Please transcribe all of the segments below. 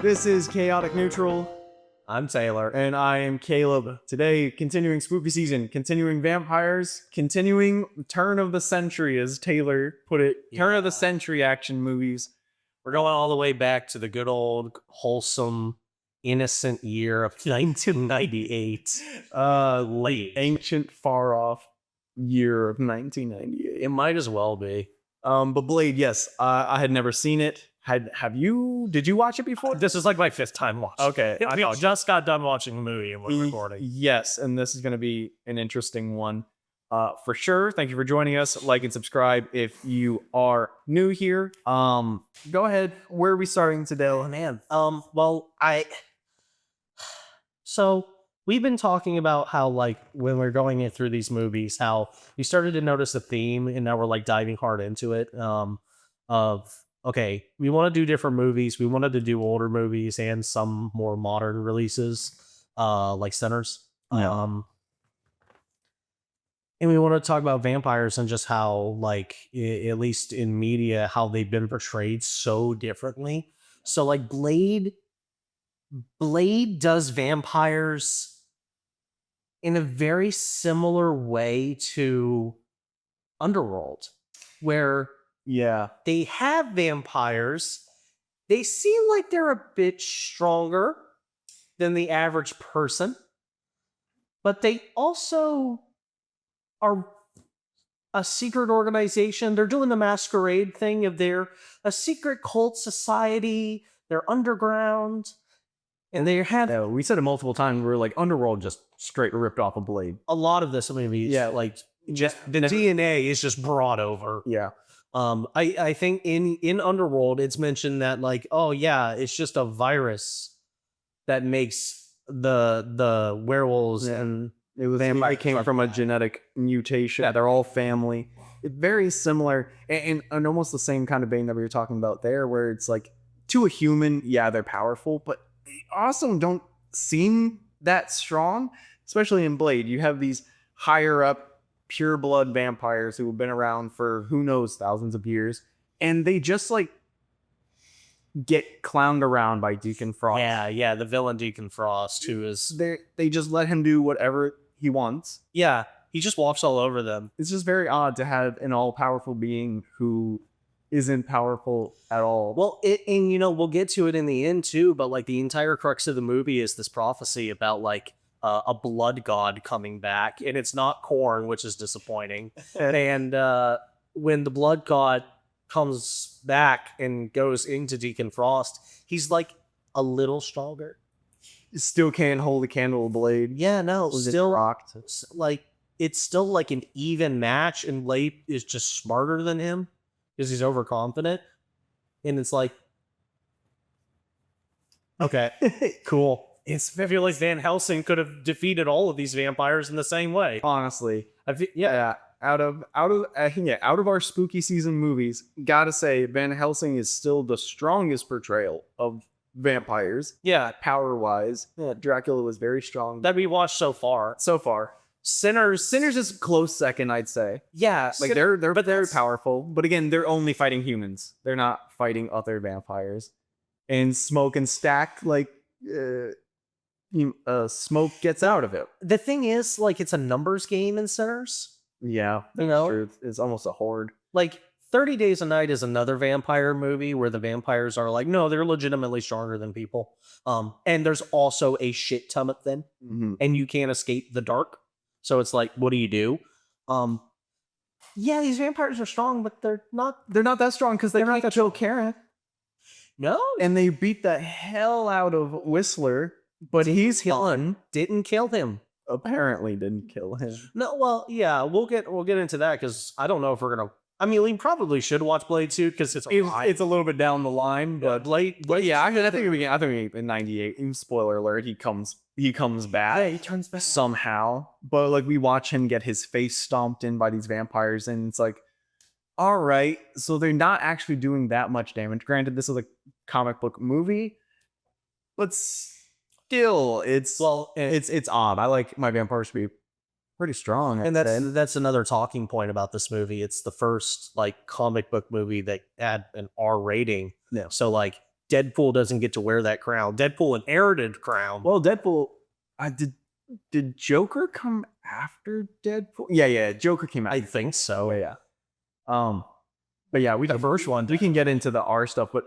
This is Chaotic Neutral. I'm Taylor. And I am Caleb. Today, continuing spooky season, continuing vampires, continuing turn of the century, as Taylor put it. Turn of the century action movies. We're going all the way back to the good old, wholesome, innocent year of 1998. Late, ancient, far off year of 1998. It might as well be. But Blade, yes, I had never seen it. Have you? Did you watch it before? This is like my fifth time watching. Okay, We just got done watching the movie and we're recording. Yes, and this is going to be an interesting one. For sure. Thank you for joining us. Like and subscribe if you are new here. Go ahead. Where are we starting today, man? So we've been talking about how, like, when we're going in through these movies, how you started to notice a theme, and now we're like diving hard into it. Okay, we want to do different movies. We wanted to do older movies and some more modern releases, like Sinners. Yeah. And we want to talk about vampires and just how, like, at least in media, how they've been portrayed so differently. So, like, Blade does vampires in a very similar way to Underworld, where they have vampires. They seem like they're a bit stronger than the average person, but they also are a secret organization. They're doing the masquerade thing of they're a secret cult society. They're underground. And they had... Yeah, we said it multiple times. We were like, Underworld just straight ripped off a Blade. A lot of this movie, like, just the DNA is just brought over. Yeah. I think in Underworld, it's mentioned that, like, oh yeah, it's just a virus that makes the werewolves and vampire came from a genetic mutation. Yeah, they're all family. It's very similar and almost the same kind of vein that we were talking about there, where it's like, to a human, yeah, they're powerful, but they also don't seem that strong, especially in Blade. You have these higher up pure blood vampires who have been around for who knows thousands of years, and they just like get clowned around by Deacon Frost. Yeah, the villain Deacon Frost, who is... They just let him do whatever he wants. Yeah, he just walks all over them. It's just very odd to have an all-powerful being who isn't powerful at all. Well, and you know, we'll get to it in the end too, but like the entire crux of the movie is this prophecy about like a blood god coming back, and it's not Korn, which is disappointing. And when the blood god comes back and goes into Deacon Frost, he's like a little stronger. Still can't hold a candle to Blade. Yeah, no, still rocked. Like, it's still like an even match, and Blade is just smarter than him because he's overconfident. And it's like, okay, cool. I feel like Van Helsing could have defeated all of these vampires in the same way. Honestly, out of our spooky season movies, gotta say Van Helsing is still the strongest portrayal of vampires. Yeah, power wise, Dracula was very strong that we watched so far. Sinners is a close second, I'd say. Yeah, like they're very powerful, but again, they're only fighting humans. They're not fighting other vampires. And Smoke and Stack, like, Smoke gets out of it. The thing is, like, it's a numbers game in Sinners. Yeah, you know, true. It's almost a horde. Like 30 Days a Night is another vampire movie where the vampires are like, no, they're legitimately stronger than people. And there's also a shit ton of them, and you can't escape the dark. So it's like, what do you do? Yeah, these vampires are strong, but they're not that strong because they can't kill Karen. No, and they beat the hell out of Whistler, but didn't kill him. Apparently didn't kill him. No, well, yeah, we'll get into that because I don't know if we're gonna... I mean, we probably should watch Blade 2 because it's a little bit down the line, but Blade yeah, I think in 98, spoiler alert, he comes back. Yeah, he turns back somehow. But like, we watch him get his face stomped in by these vampires, and it's like, all right, so they're not actually doing that much damage. Granted, this is a comic book movie, but still, it's odd. I like my vampires to be pretty strong. And that's another talking point about this movie. It's the first like comic book movie that had an R rating. Yeah. So like Deadpool doesn't get to wear that crown. Deadpool inherited crown. Well, Deadpool, did Joker come after Deadpool? Yeah, Joker came after. I think so. Yeah. But yeah, the first one. We can get into the R stuff, but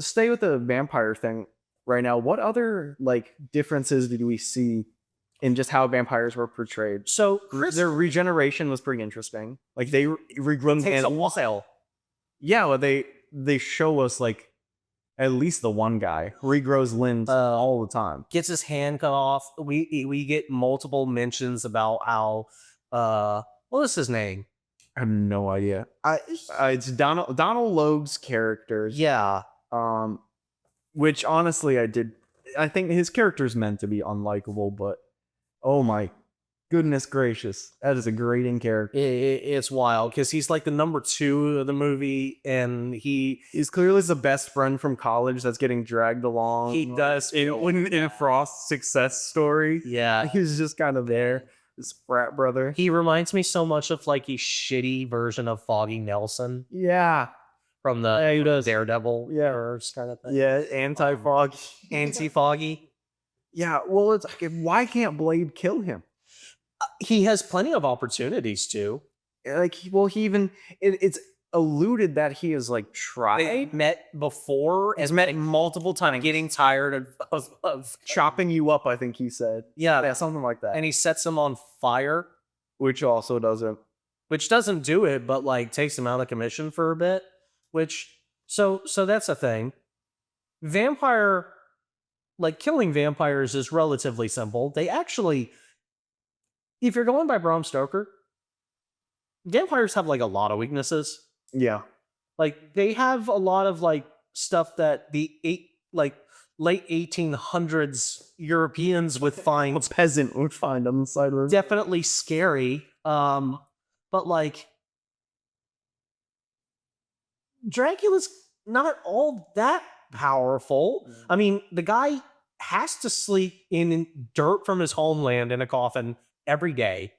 stay with the vampire thing right now. What other like differences did we see in just how vampires were portrayed? So their regeneration was pretty interesting. Like they regrow takes a animals. while. Yeah, well, they show us like at least the one guy regrows limbs all the time. Gets his hand cut off. We get multiple mentions about how what was his name? I have no idea. It's Donald Logue's characters. Yeah. Which honestly I think his character's meant to be unlikable, but oh my goodness gracious, that is a grating character. It's wild because he's like the number 2 of the movie, and he's clearly the best friend from college that's getting dragged along. He does in Frost's success story. Yeah, he's just kind of there, this frat brother. He reminds me so much of like a shitty version of Foggy Nelson. Yeah, from the Daredevil kind of thing. Yeah, anti-Foggy. Anti-Foggy. Yeah, well, it's like, why can't Blade kill him? He has plenty of opportunities to. Like, well, he even it's alluded that he is like tried. They met before, has met multiple times, getting tired of chopping you up. I think he said, yeah, something like that. And he sets him on fire, which doesn't do it, but like takes him out of commission for a bit. Which so that's a thing. Killing vampires is relatively simple. They actually, if you're going by Bram Stoker, vampires have like a lot of weaknesses. Yeah. Like they have a lot of like stuff that the late 1800s Europeans would find, a peasant would find on the side of the road. Definitely scary. But like Dracula's not all that powerful. I mean, the guy has to sleep in dirt from his homeland in a coffin every day.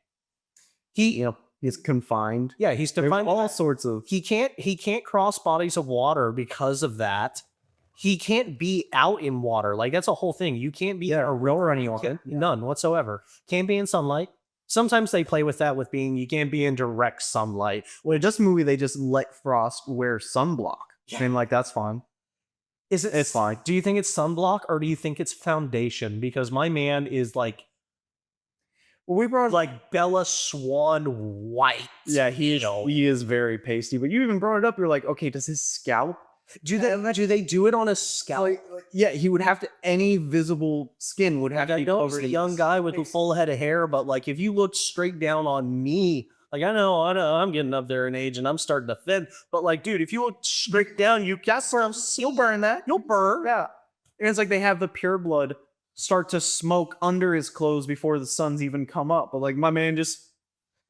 He's confined. Yeah, he's confined. All sorts of. He can't cross bodies of water because of that. He can't be out in water. Like that's a whole thing. You can't be a real or anyone. None whatsoever. Can't be in sunlight. Sometimes they play with that with being you can't be in direct sunlight. Well, in this movie they just let Frost wear sunblock. Yeah. I mean, like that's fine. It's fine. Do you think it's sunblock or do you think it's foundation? Because my man is like, we brought like Bella Swan white. Yeah, he is very pasty. But you even brought it up. You're like, okay, does his scalp? Do they do it on his scalp? Yeah, he would have to. Any visible skin would have to be covered. He's a young guy with a full head of hair, but like if you look straight down on me. Like, I know, I'm getting up there in age and I'm starting to thin. But, like, dude, if you look straight down, you'll burn that. You'll burn. Yeah. And it's like they have the pure blood start to smoke under his clothes before the sun's even come up. But, like, my man just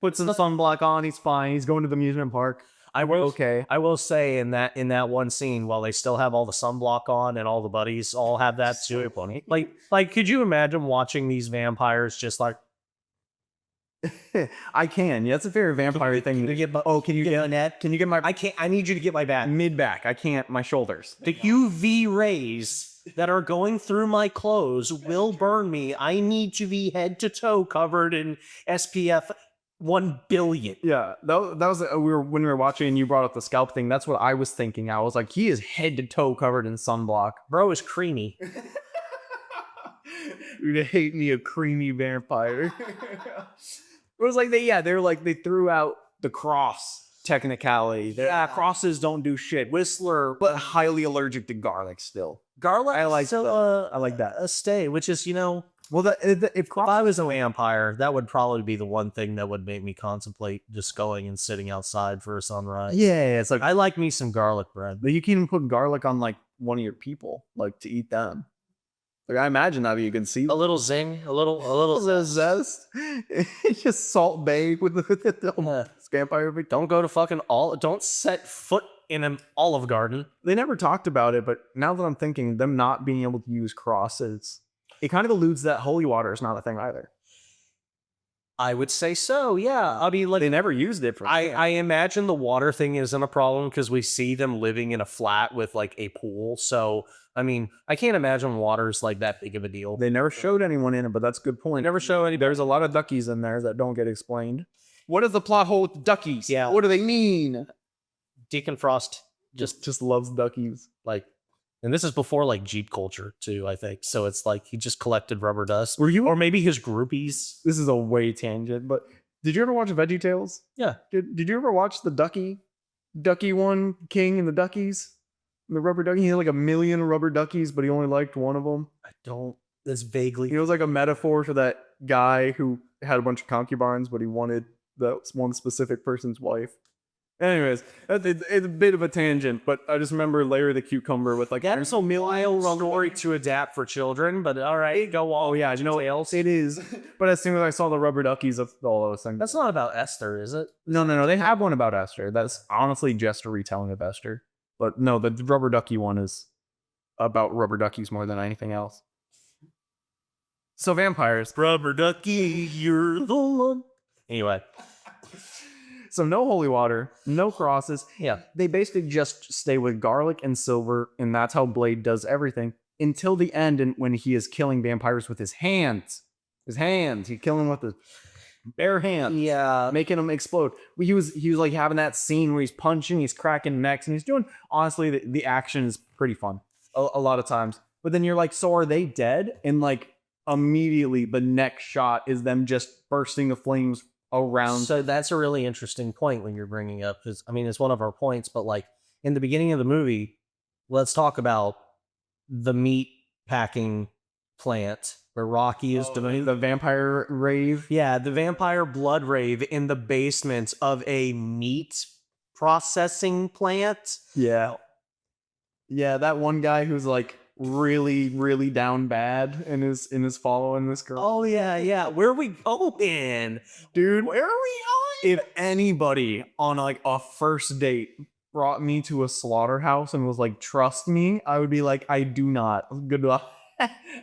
puts the sunblock on. He's fine. He's going to the amusement park. I will say in that one scene, while they still have all the sunblock on and all the buddies all have that too. Like, could you imagine watching these vampires just like, I can. Yeah, that's a very vampire thing. Can you get my? I can't. I need you to get my back. Mid back. I can't. My shoulders. The UV rays that are going through my clothes will burn me. I need to be head to toe covered in SPF 1 billion. Yeah, that was when we were watching and you brought up the scalp thing. That's what I was thinking. I was like, he is head to toe covered in sunblock. Bro is creamy. You'd hate me a creamy vampire. It was like they threw out the cross technicality. Crosses don't do shit. Whistler, but highly allergic to garlic still. Garlic? I like that. A stay, which is, well, if I was a vampire, that would probably be the one thing that would make me contemplate just going and sitting outside for a sunrise. Yeah, it's like I like me some garlic bread. But you can even put garlic on like one of your people, like to eat them. Like I imagine that you can see a little zing, a little zest. It's just Salt Bay with the vampire. Don't set foot in an Olive Garden. They never talked about it, but now that I'm thinking, them not being able to use crosses, it kind of alludes that holy water is not a thing either. I would say so, yeah. I mean, like, They never used it for I imagine the water thing isn't a problem because we see them living in a flat with like a pool. So, I mean, I can't imagine water's like that big of a deal. They never showed anyone in it, but that's a good point. never show any. There's a lot of duckies in there that don't get explained. What is the plot hole with the duckies? Yeah. What do they mean? Deacon Frost Just loves duckies. like, and this is before like Jeep culture too, I think. So it's like he just collected rubber dust. Were you? Or maybe his groupies. This is a way tangent, but did you ever watch VeggieTales? Yeah. Did you ever watch the Ducky one, King and the Duckies? The rubber ducky. He had like 1 million rubber duckies, but he only liked one of them. I don't. That's vaguely. It was like a metaphor for that guy who had a bunch of concubines, but he wanted that one specific person's wife. Anyways, it's a bit of a tangent, but I just remember Larry the Cucumber with like, That's a wild story to adapt for children, but all right, go on. oh yeah, you know what else it is? But as soon as I saw the rubber duckies of all those things, That's not about Esther, is it? no, they have one about Esther. That's honestly just a retelling of Esther. But no, the rubber ducky one is about rubber duckies more than anything else. So vampires. Rubber ducky, you're the one. Anyway, So no holy water, no crosses. yeah. They basically just stay with garlic and silver, and that's how Blade does everything until the end. And when he is killing vampires with his hands, he's killing them with his bare hands, Yeah. making them explode. He was like having that scene where he's punching, he's cracking necks, and he's doing. Honestly, the action is pretty fun a lot of times. But then you're like, so are they dead? And like immediately, the next shot is them just bursting the flames around. So that's a really interesting point when you're bringing up, because I mean, it's one of our points, but like in the beginning of the movie, let's talk about the meat packing plant where Rocky is doing the vampire rave. Yeah, the vampire blood rave in the basement of a meat processing plant. Yeah. Yeah, that one guy who's like really, really down bad and is following this girl. Oh yeah. Where are we going? Dude, Where are we going? if anybody on like a first date brought me to a slaughterhouse and was like, trust me, I would be like, I do not. Good luck.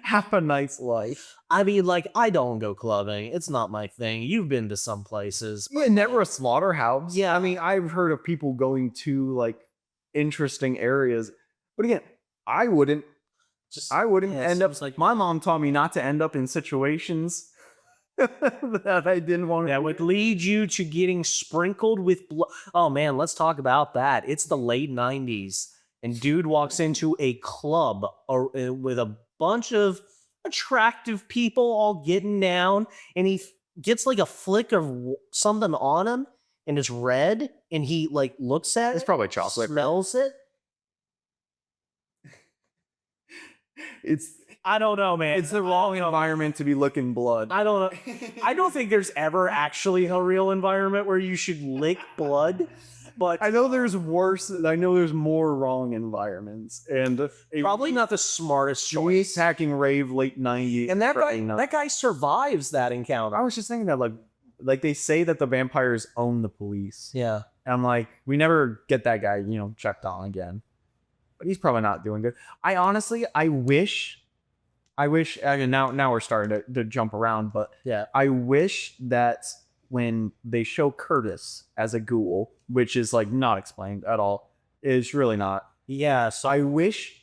Have a nice life. I mean, like, I don't go clubbing. It's not my thing. You've been to some places. Yeah, never a slaughterhouse. Yeah. I mean, I've heard of people going to like interesting areas, but again, I wouldn't. I wouldn't Yeah, it end up seems like- my mom taught me not to end up in situations that I didn't want to. That would lead you to getting sprinkled with blood. Oh man, let's talk about that. It's the late 90s, and dude walks into a club with a bunch of attractive people all getting down, and he gets like a flick of something on him, and it's red, and he like looks at It's it, probably chocolate. smells it. I don't know, man. It's the wrong environment to be looking blood. I don't know. I don't think there's ever actually a real environment where you should lick blood, but I know there's worse. I know there's more wrong environments, and probably not the smartest meat choice. packing rave late 90s. And probably not. that guy survives that I encounter. was just thinking that like they say that the vampires own the police. Yeah. And I'm like, we never get that guy, checked on again. But he's probably not doing good. I wish, and now we're starting to jump around, but Yeah. I wish that when they show Curtis as a ghoul, which is like not explained at all, is really not. Yeah. So I wish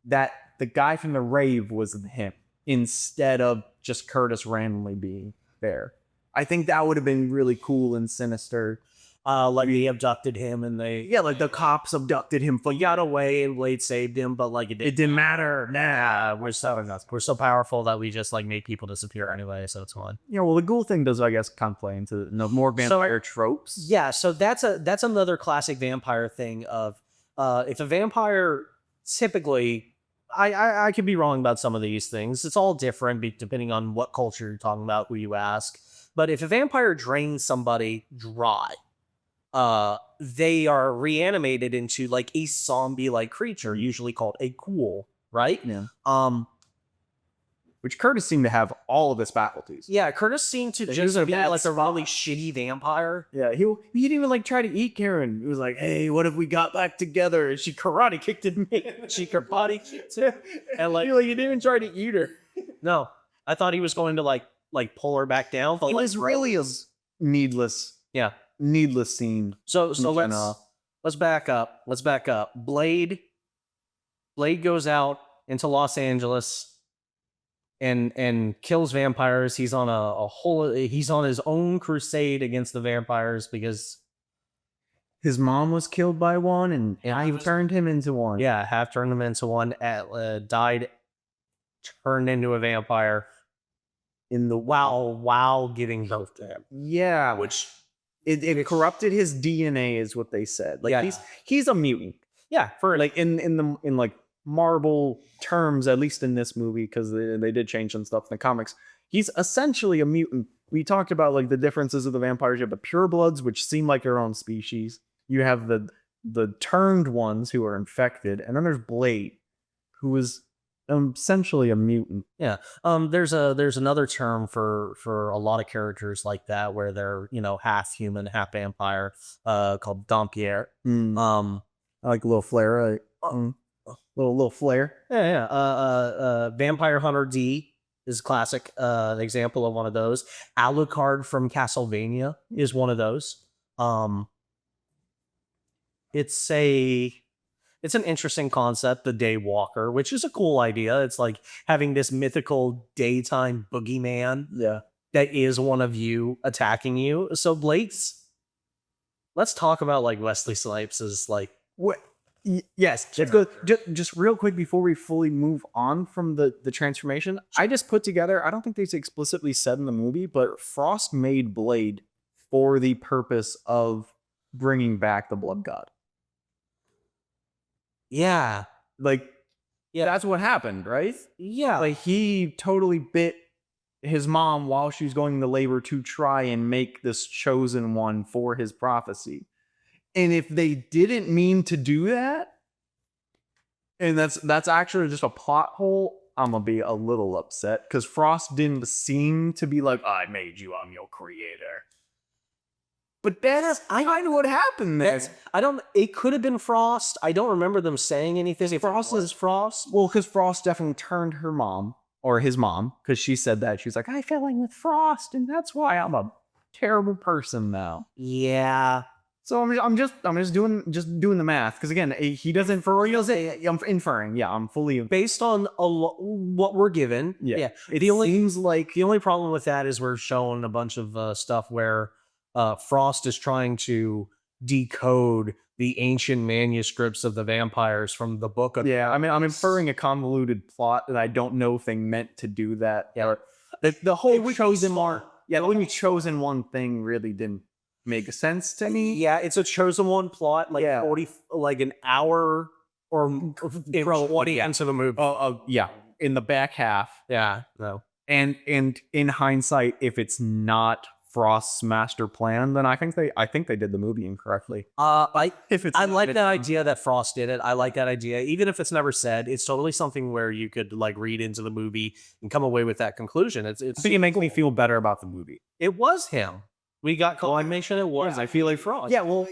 that the guy from the rave was him instead of just Curtis randomly being there. I think that would have been really cool and sinister. Like they abducted him and Like the cops abducted him. he got away and Blade saved him, but like It didn't matter. Nah, we're so powerful that we just like made people disappear anyway, so it's fine. well, the ghoul thing does, I guess, kind of play into more vampire tropes. Yeah, so that's another classic vampire thing of if a vampire typically I could be wrong about some of these things. It's all different depending on what culture you're talking about, who you ask. But if a vampire drains somebody dry, they are reanimated into like a zombie-like creature, usually called a ghoul, right? Yeah. Which Curtis seemed to have all of his faculties. Yeah, Curtis seemed to He just was a be bad like a really shitty vampire. Yeah, he didn't even like try to eat Karen. He was like, "Hey, what if we got back together?" And she karate kicked at me. She karate kicked him. And like, he didn't even try to eat her. no, I thought he was going to like like pull her back down. It was really a needless scene. So let's back up. Blade goes out into Los Angeles and kills vampires. He's on he's on his own crusade against the vampires because his mom was killed by one, and he turned him into one. Yeah, half turned him into one. Died, turned into a vampire. In the while giving birth to him. Yeah, which it corrupted his DNA, is what they said. Like he's a mutant. Yeah, for like in like Marvel terms, at least in this movie, because they did change some stuff in the comics. He's essentially a mutant. We talked about like the differences of the vampires. You have the purebloods, which seem like their own species. You have the turned ones who are infected, and then there's Blade, who is essentially a mutant. Yeah. There's another term for a lot of characters like that, where they're, you know, half human, half vampire, called Dampierre. I like a little flare. Little flare. Yeah. Vampire Hunter D is classic example of one of those. Alucard from Castlevania is one of those. It's an interesting concept, the Daywalker, which is a cool idea. It's like having this mythical daytime boogeyman that is one of you attacking you. So let's talk about like Wesley Snipes is like what. Yes, let's go. Just real quick before we fully move on from the transformation. I just put together, I don't think they explicitly said in the movie, but Frost made Blade for the purpose of bringing back the Blood God. Yeah. Like, that's what happened, right? Yeah. Like, he totally bit his mom while she was going into labor to try and make this chosen one for his prophecy. And if they didn't mean to do that, and that's actually just a plot hole, I'm gonna be a little upset, because Frost didn't seem to be like, I made you, I'm your creator. But that's kind of what happened there. It could have been Frost. I don't remember them saying anything. Frost is Frost. Well, because Frost definitely turned her mom, or his mom, because she said that. She was like, I fell in with Frost, and that's why I'm a terrible person now. Yeah. So I'm just doing the math, because again, he doesn't for real say. I'm inferring. Yeah, I'm fully based on what we're given. Yeah. It seems like the only problem with that is we're showing a bunch of stuff where Frost is trying to decode the ancient manuscripts of the vampires from the book of I mean, I'm inferring a convoluted plot that I don't know if they meant to do that. Yeah. The whole chosen one thing really didn't make sense to me. Yeah, it's a chosen one plot, like 40, like an hour or 20 into the movie. Yeah, in the back half. Yeah, no. And in hindsight, if it's not Frost's master plan, then I think they did the movie incorrectly. I like that idea that Frost did it. I like that idea, even if it's never said. It's totally something where you could like read into the movie and come away with that conclusion. I think it makes me feel better about the movie. It was him. We got confirmation it was. I feel like Frost. Yeah, well,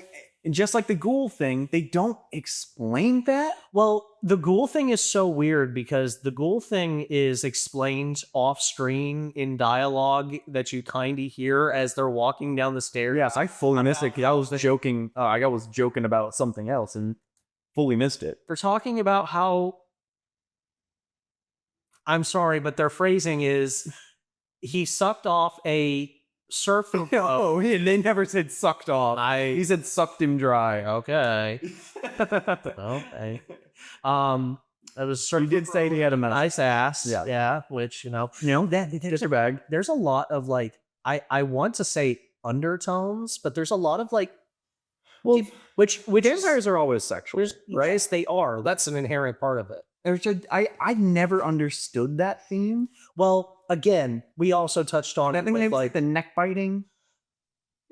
and just like the ghoul thing, they don't explain that. Well, the ghoul thing is so weird because the ghoul thing is explained off screen in dialogue that you kind of hear as they're walking down the stairs. Yes, I fully missed it. I was joking. I was joking about something else and fully missed it. They're talking about how. I'm sorry, but their phrasing is he sucked off a surfing. Oh, they never said sucked off. He said sucked him dry. Okay. Okay. It was you did say he had a nice ass. Yeah. Which that there's a bag. There's a lot of like I want to say undertones, but there's a lot of like. Well, which vampires are always sexual, right? Yes, they are. That's an inherent part of it. I never understood that theme. Well, again, we also touched on it with like the neck biting.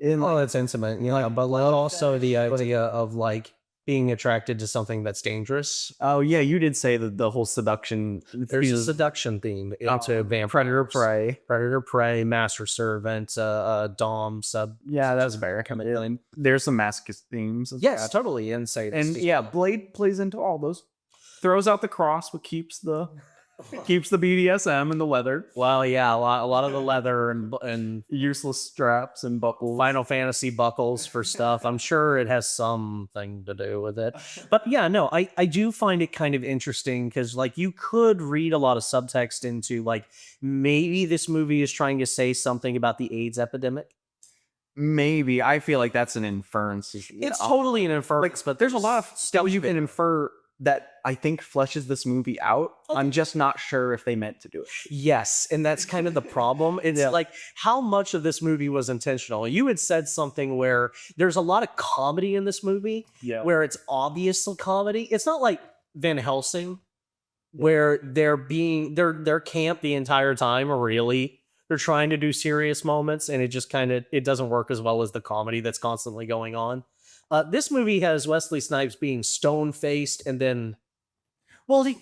It's intimate, but also the idea of like being attracted to something that's dangerous. Oh yeah, you did say that the whole seduction. There's a seduction theme into predator prey, master servant, dom sub. Yeah, that's fair. There's some masochist themes. Yes, totally. And Blade plays into all those. Throws out the cross, but keeps the Keeps the BDSM and the leather. Well, yeah, a lot of the leather and Useless straps and buckles. Final Fantasy buckles for stuff. I'm sure it has something to do with it. But yeah, no, I do find it kind of interesting because like you could read a lot of subtext into like maybe this movie is trying to say something about the AIDS epidemic. Maybe. I feel like that's an inference. It's totally an inference, but There's a lot of stuff you can infer that I think fleshes this movie out. I'm just not sure if they meant to do it. Yes, and that's kind of the problem. It's like how much of this movie was intentional. You had said something where there's a lot of comedy in this movie, where it's obviously comedy. It's not like Van Helsing, where they're camp the entire time. Really, they're trying to do serious moments, and it just it doesn't work as well as the comedy that's constantly going on. This movie has Wesley Snipes being stone-faced, and then, well, he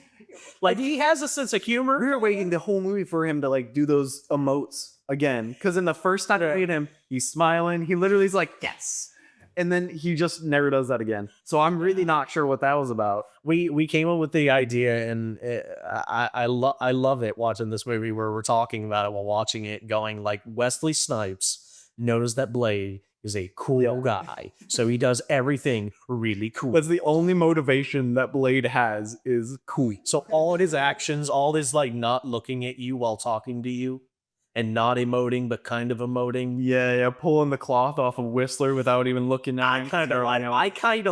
has a sense of humor. We were waiting the whole movie for him to like do those emotes again, because in the first time I played him, he's smiling. He literally is like, yes, and then he just never does that again. So I'm really not sure what that was about. We came up with the idea, and I love it watching this movie where we're talking about it while watching it, going like Wesley Snipes knows that Blade is a cool guy, so he does everything really cool. That's the only motivation that Blade has is cool. So all of his actions, all his like not looking at you while talking to you, and not emoting but kind of emoting. Yeah, pulling the cloth off of Whistler without even looking at him. I kind of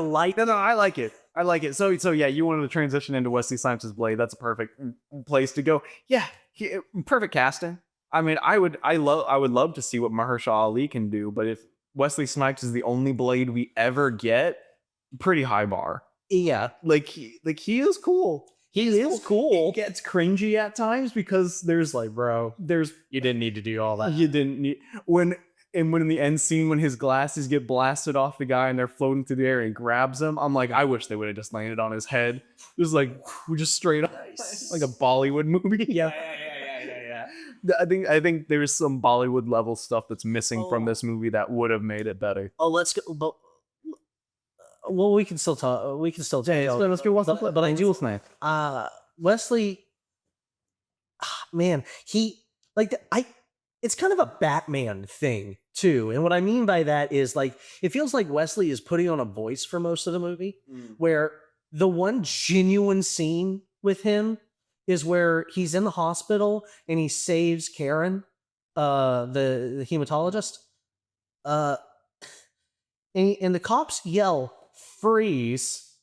like. No, I like it. I like it. So yeah, you wanted to transition into Wesley Snipes' Blade. That's a perfect place to go. Yeah, perfect casting. I mean, I would love to see what Mahershala Ali can do, but if Wesley Snipes is the only Blade we ever get, pretty high bar. Yeah, like he is cool. He is cool. It gets cringy at times because there's like, bro, you didn't need to do all that. You didn't need when in the end scene when his glasses get blasted off the guy and they're floating through the air and he grabs him. I'm like, I wish they would have just landed on his head. It was like we just straight up like a Bollywood movie. Yeah. I think there's some Bollywood level stuff that's missing from this movie that would have made it better. Oh, let's go. But, well, we can still talk. We can still talk. Yeah, let's go watch the flip. But I do Snipes. Wesley, man, it's kind of a Batman thing too. And what I mean by that is like it feels like Wesley is putting on a voice for most of the movie, where the one genuine scene with him is where he's in the hospital and he saves Karen, the hematologist. And the cops yell, "Freeze."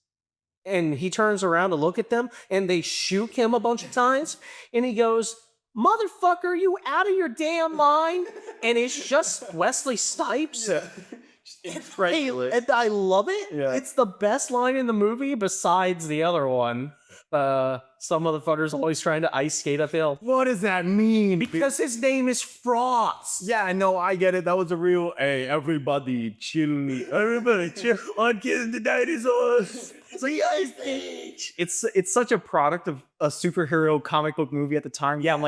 And he turns around to look at them and they shoot him a bunch of times. And he goes, "Motherfucker, are you out of your damn mind?" And it's just Wesley Snipes. Yeah. And I love it. Yeah. It's the best line in the movie besides the other one. Some motherfucker's always trying to ice skate uphill. What does that mean? Because his name is Frost. Yeah, I know, I get it. That was a real, hey, everybody chill. Everybody chill. On killing the dinosaurs. It's like ice age. It's such a product of a superhero comic book movie at the time. Yeah, I'm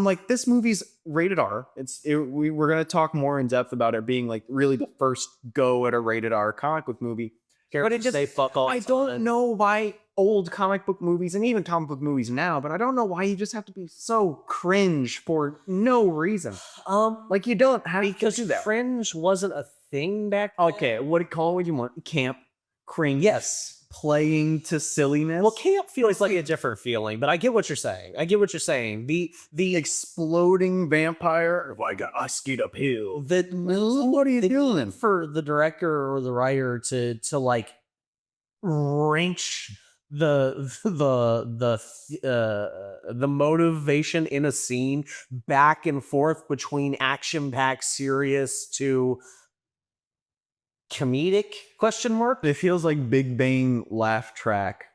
like, this movie's rated R. We're gonna talk more in depth about it being like really the first go at a rated R comic book movie. But it just say fuck all. I don't know why old comic book movies and even comic book movies now, but I don't know why you just have to be so cringe for no reason. Like you don't have because to do that. Cringe wasn't a thing back then. Okay, what would you want? Camp, cringe. Yes. Playing to silliness. Well, camp feels like a different feeling, but I get what you're saying. The exploding vampire. Oh, I got ice skate uphill. What are you doing? For the director or the writer to like wrench the motivation in a scene back and forth between action-packed serious to comedic ? It feels like Big Bang laugh track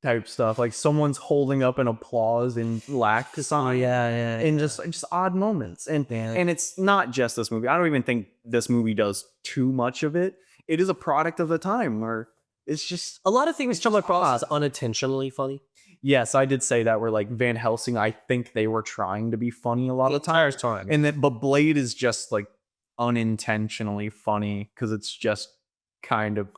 type stuff. Like someone's holding up an applause and laugh to something. And just odd moments. And it's not just this movie. I don't even think this movie does too much of it. It is a product of the time where it's just a lot of things come across unintentionally funny. Yes, I did say that. Where like Van Helsing, I think they were trying to be funny a lot of the time. And but Blade is just like unintentionally funny because it's just kind of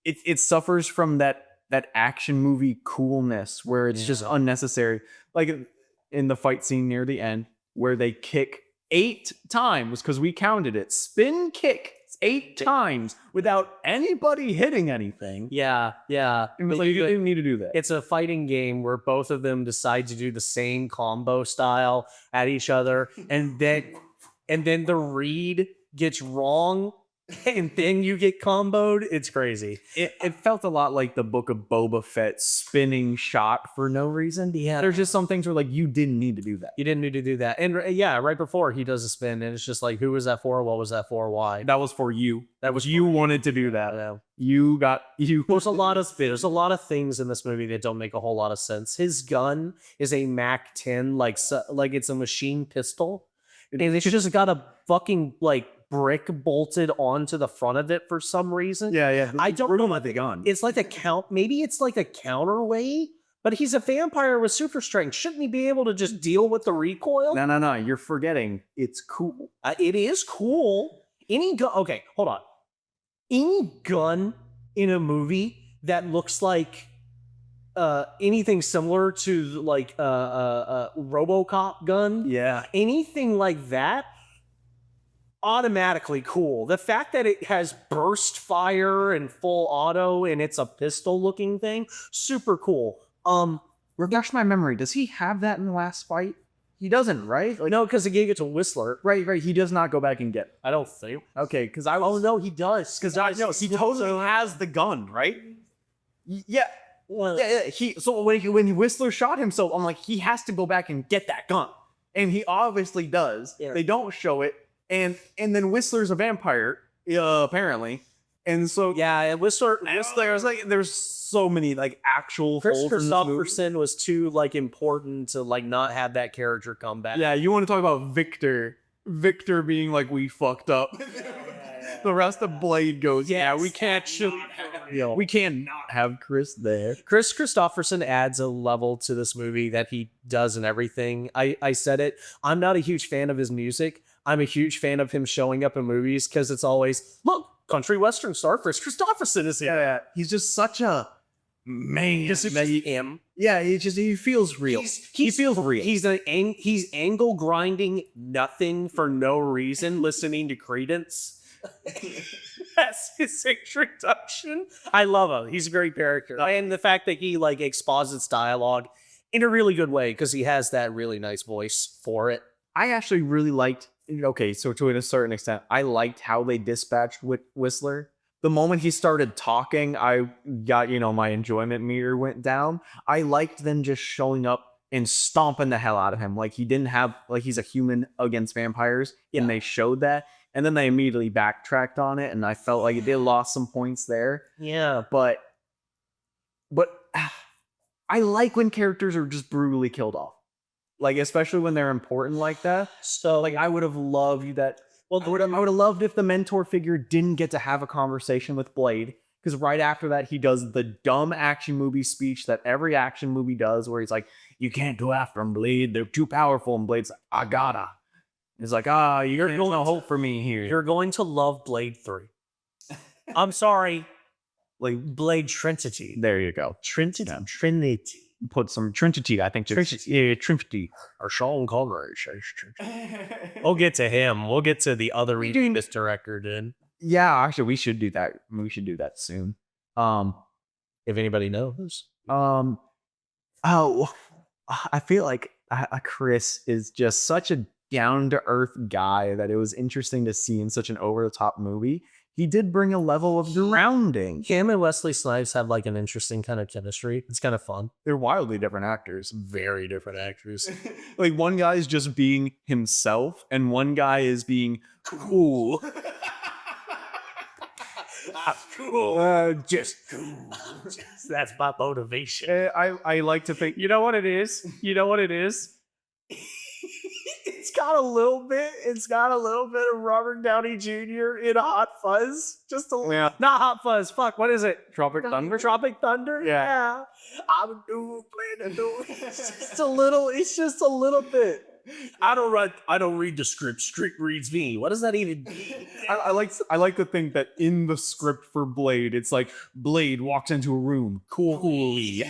it suffers from that action movie coolness where it's just unnecessary. Like in the fight scene near the end where they kick 8 times, because we counted it, spin kick 8 times without anybody hitting anything. Yeah. It was like, you didn't need to do that. It's a fighting game where both of them decide to do the same combo style at each other, and then the read gets wrong, and then you get comboed. It's crazy. It felt a lot like the Book of Boba Fett spinning shot for no reason. Yeah. There's just some things where like you didn't need to do that. You didn't need to do that. And yeah, right before he does a spin, and it's just like, who was that for? What was that for? Why? That was for you. That was you wanted to do that. know. You got you. There's a lot of things in this movie that don't make a whole lot of sense. His gun is a Mac 10, like it's a machine pistol, and it's just got a fucking like brick bolted onto the front of it for some reason. Yeah. I don't know what they gun. It's like maybe it's like a counterweight, but he's a vampire with super strength. Shouldn't he be able to just deal with the recoil? No. You're forgetting. It's cool. It is cool. Any gun. Okay, hold on. Any gun in a movie that looks like anything similar to like a RoboCop gun. Yeah. Anything like that, automatically cool. The fact that it has burst fire and full auto and it's a pistol looking thing, super cool. Refresh my memory. Does he have that in the last fight? He doesn't, right? Like, no, because he gave it to Whistler. Right. He does not go back and get it. I don't think. Okay, because no, he does. Because he totally has the gun, right? Yeah. Well, Yeah. So when Whistler shot himself, I'm like, he has to go back and get that gun, and he obviously does. Yeah. They don't show it, and then Whistler's a vampire, apparently, and so yeah, and Whistler was like, there's so many like actual Chris holes in this movie. Christopherson was too like important to like not have that character come back. Yeah, you want to talk about Victor being like, we fucked up. The rest of Blade goes, yeah, we can't we can't not have Chris there. Chris Christopherson adds a level to this movie that he does in everything. I said it. I'm not a huge fan of his music. I'm a huge fan of him showing up in movies because it's always, look, country western star Chris Christopherson is here. Yeah. He's just such a man. Him. Yeah, he feels real. He feels real. He's angle grinding nothing for no reason, listening to Creedence. That's his introduction. I love him. He's a great character. And the fact that he like exposits dialogue in a really good way because he has that really nice voice for it. I actually really liked, okay, so to a certain extent, I liked how they dispatched Whistler. The moment he started talking, I got, my enjoyment meter went down. I liked them just showing up and stomping the hell out of him. Like he didn't have, like he's a human against vampires, and they showed that. And then they immediately backtracked on it, and I felt like they lost some points there. Yeah. But I like when characters are just brutally killed off. Like, especially when they're important like that. So, like, I would have loved that. Well, I would have loved if the mentor figure didn't get to have a conversation with Blade. Because right after that, he does the dumb action movie speech that every action movie does, where he's like, you can't go after them, Blade. They're too powerful. And Blade's like, I gotta. It's like, you're going to hope for me here. You're going to love Blade 3. I'm sorry. Like Blade Trinity. There you go. Trinity. Yeah. Trinity. Put some Trinity, I think. Trinity. Yeah, Trinity. Or Sean Connery. We'll get to him. We'll get to the other reading this director did. Yeah, actually, we should do that. We should do that soon. If anybody knows. Oh, I feel like Chris is just such a down-to-earth guy that it was interesting to see in such an over-the-top movie. He did bring a level of grounding. Him and Wesley Snipes have like an interesting kind of chemistry. It's kind of fun. They're wildly different actors. Very different actors. Like one guy is just being himself, and one guy is being cool. Cool. Just cool. That's my motivation. I like to think. You know what it is? It's got a little bit of Robert Downey Jr. in Hot Fuzz. Just a little. Yeah. Not Hot Fuzz. Fuck, what is it? Tropic Thunder? Tropic Thunder? Yeah. I'm doing playing. It's just a little bit. I don't read the script. Script reads me. What does that even mean? I like to think that in the script for Blade, it's like Blade walks into a room coolly.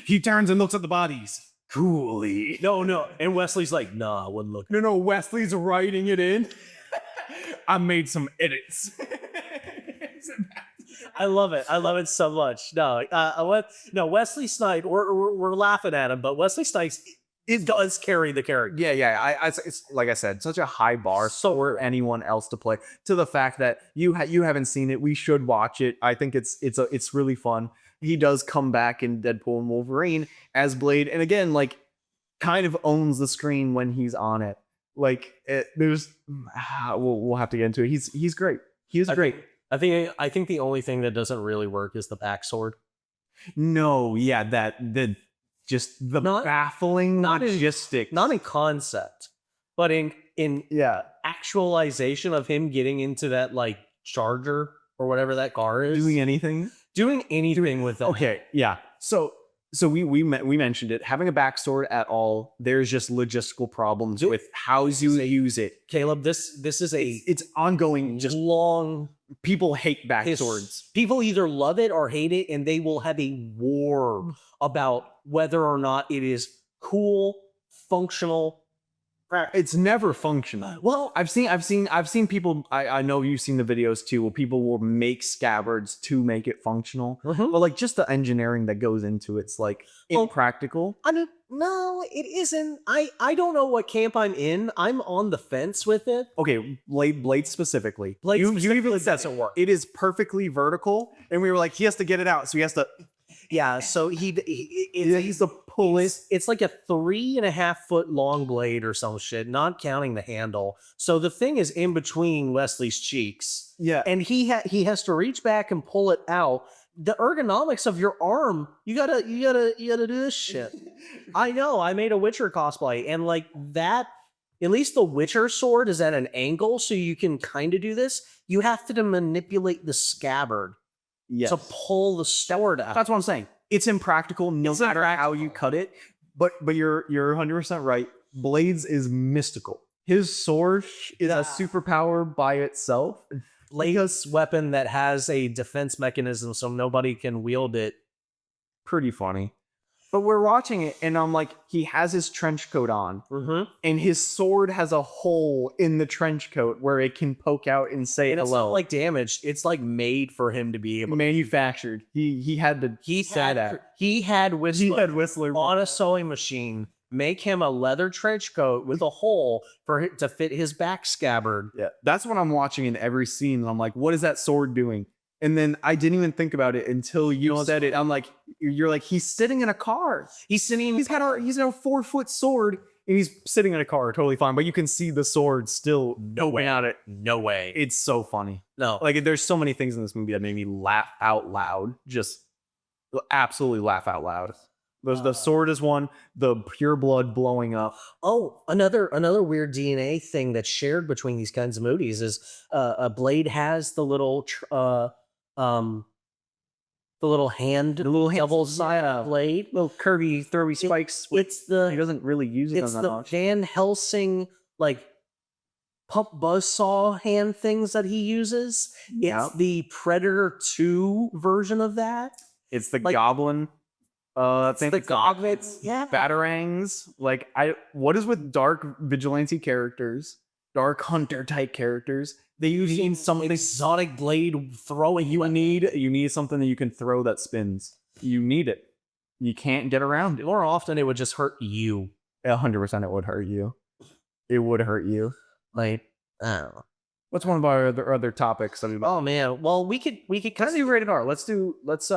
He turns and looks at the bodies coolly. No. And Wesley's like, nah, I wouldn't look. No, Wesley's writing it in. I made some edits. I love it. I love it so much. No, Wesley Snipes. We're laughing at him, but Wesley Snipes it does carry the character. Yeah. It's like I said, such a high bar for anyone else to play. To the fact that you haven't seen it, we should watch it. I think it's really fun. He does come back in Deadpool and Wolverine as Blade, and again, like, kind of owns the screen when he's on it. Like, we'll have to get into it. He's great. He is great. I think the only thing that doesn't really work is the back sword. No, yeah, baffling logistics. Not in concept, but in actualization of him getting into that like charger or whatever that car is. Doing anything with that. Okay, yeah. So we mentioned it. Having a backstory at all, there's just logistical problems with how you use it. Caleb, this is it's ongoing. Just long. People hate backswords. People either love it or hate it, and they will have a war about whether or not it is cool, functional. It's never functional. Well, I've seen people. I know you've seen the videos too, where people will make scabbards to make it functional. But like, just the engineering that goes into it's like impractical. No, it isn't. I don't know what camp I'm in. I'm on the fence with it. Okay, Blade specifically. You even doesn't work. It is perfectly vertical, and we were like, he has to get it out, so he has to. Yeah, so he's the pull it. It's like a 3.5 foot long blade or some shit, not counting the handle. So the thing is in between Wesley's cheeks. Yeah, and he has to reach back and pull it out. The ergonomics of your arm, you gotta do this shit. I know. I made a Witcher cosplay, and like that. At least the Witcher sword is at an angle, so you can kind of do this. You have to manipulate the scabbard. Yes. To pull the sword out. That's what I'm saying. It's impractical no matter how you cut it. But you're 100% right. Blades is mystical. His sword is a superpower by itself. Blade's weapon that has a defense mechanism so nobody can wield it. Pretty funny. But we're watching it, and I'm like, he has his trench coat on, and his sword has a hole in the trench coat where it can poke out and say hello. It's not like damaged; it's like made for him to be able. Manufactured. He had Whistler on a sewing machine make him a leather trench coat with a hole for it to fit his back scabbard. Yeah, that's what I'm watching in every scene, and I'm like, what is that sword doing? And then I didn't even think about it until you said it. I'm like, you're like, he's sitting in a car. He's a 4-foot sword, and he's sitting in a car, totally fine. But you can see the sword still. No way. It's so funny. No, like, there's so many things in this movie that made me laugh out loud. Just absolutely laugh out loud. The sword is one. The pure blood blowing up. Oh, another weird DNA thing that's shared between these kinds of movies is a Blade has the little hand, double-sided blade, little curvy, throwy spikes. He doesn't really use it on that much. It's the Van Helsing like pump buzzsaw hand things that he uses. It's the Predator 2 version of that. It's the Goblin. The Goblins, Batarangs. Like, what is with dark vigilante characters, dark hunter type characters? They usually need something exotic blade throwing. You need something that you can throw that spins. You need it. You can't get around it. More often, it would just hurt you. 100%, it would hurt you. It would hurt you. Like, I don't know. What's one of our other topics? Oh man, well we could kind of do rated R. Let's do rated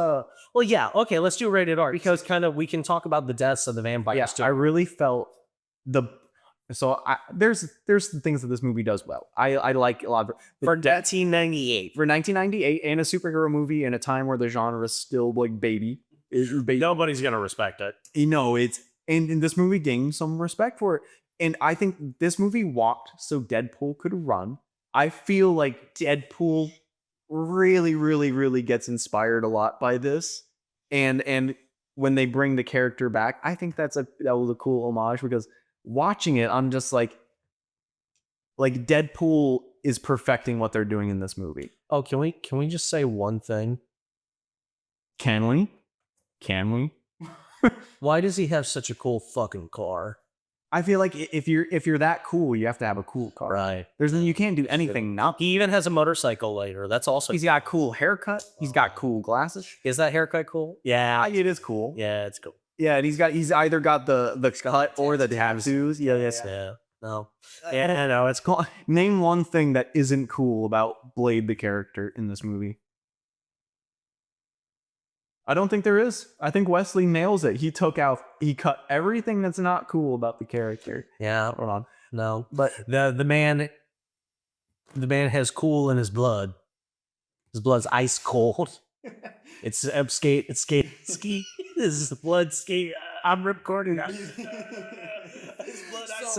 R because kind of we can talk about the deaths of the vampires too. I really felt there's things that this movie does well. I like a lot of for 1998 and a superhero movie in a time where the genre is still like baby. Nobody's gonna respect it. And this movie gained some respect for it. And I think this movie walked so Deadpool could run. I feel like Deadpool really, really, really gets inspired a lot by this. And when they bring the character back, I think that was a cool homage because watching it, I'm just like Deadpool is perfecting what they're doing in this movie. Oh, can we just say one thing? Can we? Can we? Why does he have such a cool fucking car? I feel like if you're that cool, you have to have a cool car. Right. You can't do anything not. He even has a motorcycle later. That's also. He's got a cool haircut. He's got cool glasses. Is that haircut cool? Yeah, It is cool. yeah, it's cool. Yeah, and he's either got the cut or the tattoos. Yeah. No. Yeah, no, it's Cool. Name one thing that isn't cool about Blade the character in this movie. I don't think there is. I think Wesley nails it. He cut everything that's not cool about the character. Yeah. Hold on. No. But the man has cool in his blood. His blood's ice cold. It's skate. Ski. This is blood skate. I'm recording.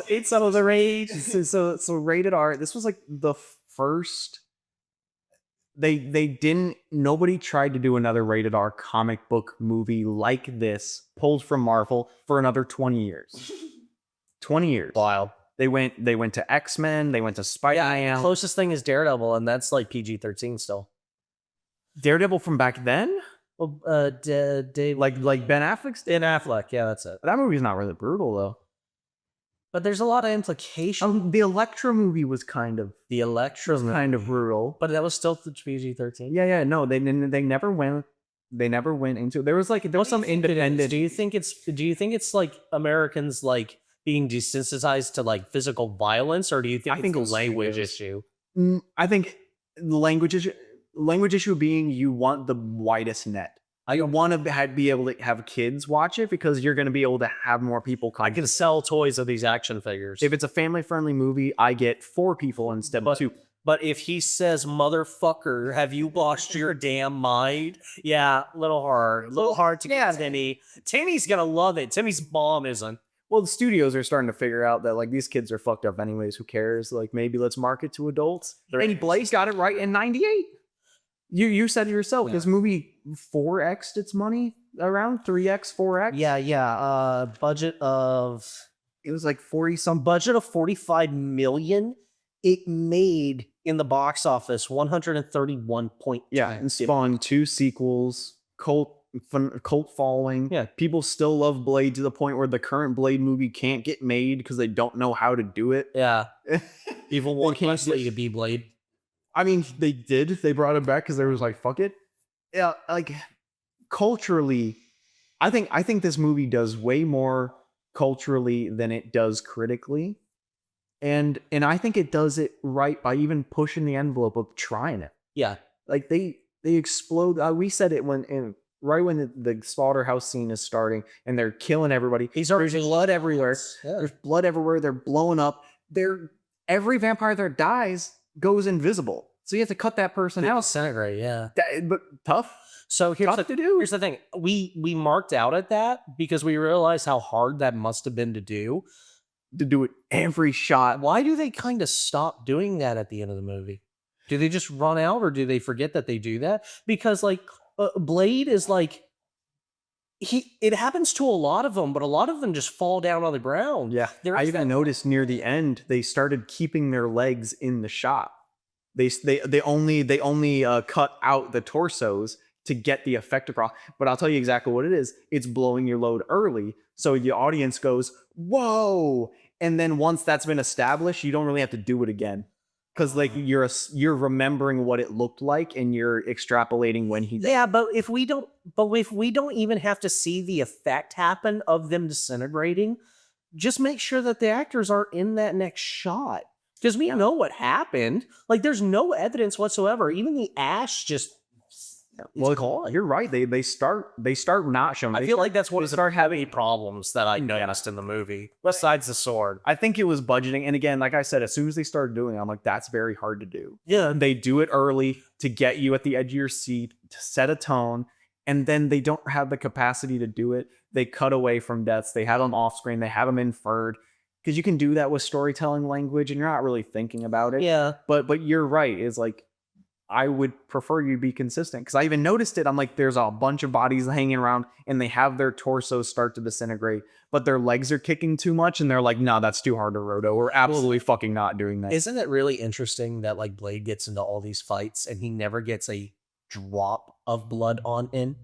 It's some of the rage. So rated R. This was like the first. Nobody tried to do another rated R comic book movie like this, pulled from Marvel, for another 20 years. 20 years. Wild. They went to X-Men, they went to Spider-Man. Closest thing is Daredevil, and that's like PG-13 still. Daredevil from back then? Well, Dave, Like Ben Affleck's? Ben Affleck. Yeah, that's it. That movie's not really brutal though. But there's a lot of implication. The Elektra movie was kind of brutal. But that was still the PG-13. Yeah, no, they never went into. There was some independent. Do you think it's like Americans like being desensitized to like physical violence, or do you think it's a language issue? I think the language issue being you want the widest net. I want to be able to have kids watch it because you're going to be able to have more people come. I can sell toys of these action figures. If it's a family-friendly movie, I get 4 people instead of 2. But if he says, "Motherfucker, have you lost your damn mind?" Yeah, a little hard to get Timmy. Timmy's gonna love it. Timmy's mom isn't. Well, the studios are starting to figure out that like these kids are fucked up anyways. Who cares? Like maybe let's market to adults. And Blaze got it right in '98. You said it yourself. This movie 4x'd its money, around 3x, 4x. Yeah. Budget of It was like 40 some. budget of $45 million. It made in the box office 131.2. Yeah, and spawned 2 sequels. Cult following. Yeah. People still love Blade to the point where the current Blade movie can't get made because they don't know how to do it. Yeah. People want Wesley to be Blade. I mean, they did. They brought it back because they was like, fuck it. Yeah, like culturally, I think this movie does way more culturally than it does critically. And I think it does it right by even pushing the envelope of trying it. Yeah. Like they explode. We said it right when the slaughterhouse scene is starting and they're killing everybody. There's blood everywhere. Yeah. There's blood everywhere. They're blowing up. Every vampire that dies goes invisible. So you have to cut that person out. Disintegrate, yeah. But tough. So here's Tough to do. Here's the thing. We marked out at that because we realized how hard that must have been to do. To do it every shot. Why do they kind of stop doing that at the end of the movie? Do they just run out, or do they forget that they do that? Because like Blade is like it happens to a lot of them, but a lot of them just fall down on the ground. Yeah. I even noticed near the end they started keeping their legs in the shot. They only cut out the torsos to get the effect across. But I'll tell you exactly what it is. It's blowing your load early, so the audience goes, "Whoa!" And then once that's been established, you don't really have to do it again. Because like you're remembering what it looked like and you're extrapolating when he. Yeah, but if we don't even have to see the effect happen of them disintegrating, just make sure that the actors are in that next shot. Because we know what happened. Like there's no evidence whatsoever. Even the ash just. Well, you're right. They start not showing. I feel like that's what they start having problems that I noticed in the movie. Besides the sword, I think it was budgeting. And again, like I said, as soon as they started doing it, I'm like, that's very hard to do. Yeah, they do it early to get you at the edge of your seat, to set a tone, and then they don't have the capacity to do it. They cut away from deaths. They have them off screen. They have them inferred. Because you can do that with storytelling language, and you're not really thinking about it. Yeah, but you're right. It's like I would prefer you be consistent. Because I even noticed it. I'm like, there's a bunch of bodies hanging around and they have their torsos start to disintegrate, but their legs are kicking too much. And they're like, no, that's too hard to roto. We're absolutely fucking not doing that. Isn't it really interesting that like Blade gets into all these fights and he never gets a drop of blood on him?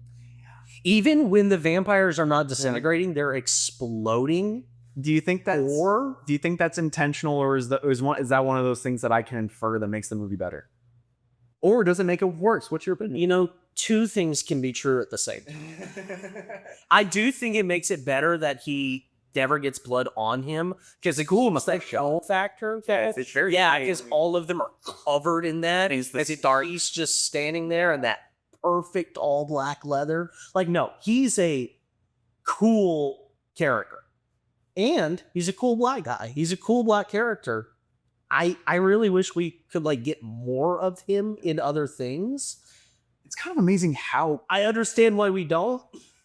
Even when the vampires are not disintegrating, they're exploding. Do you think that's intentional, or is that one of those things that I can infer that makes the movie better? Or does it make it worse? What's your opinion? You know, two things can be true at the same time. I do think it makes it better that he never gets blood on him, because the cool shell factor. It's very because all of them are covered in that. He's just standing there in that perfect all black leather. Like, no, he's a cool character. And he's a cool black guy. He's a cool black character. I really wish we could like get more of him in other things. It's kind of amazing how I understand why we don't.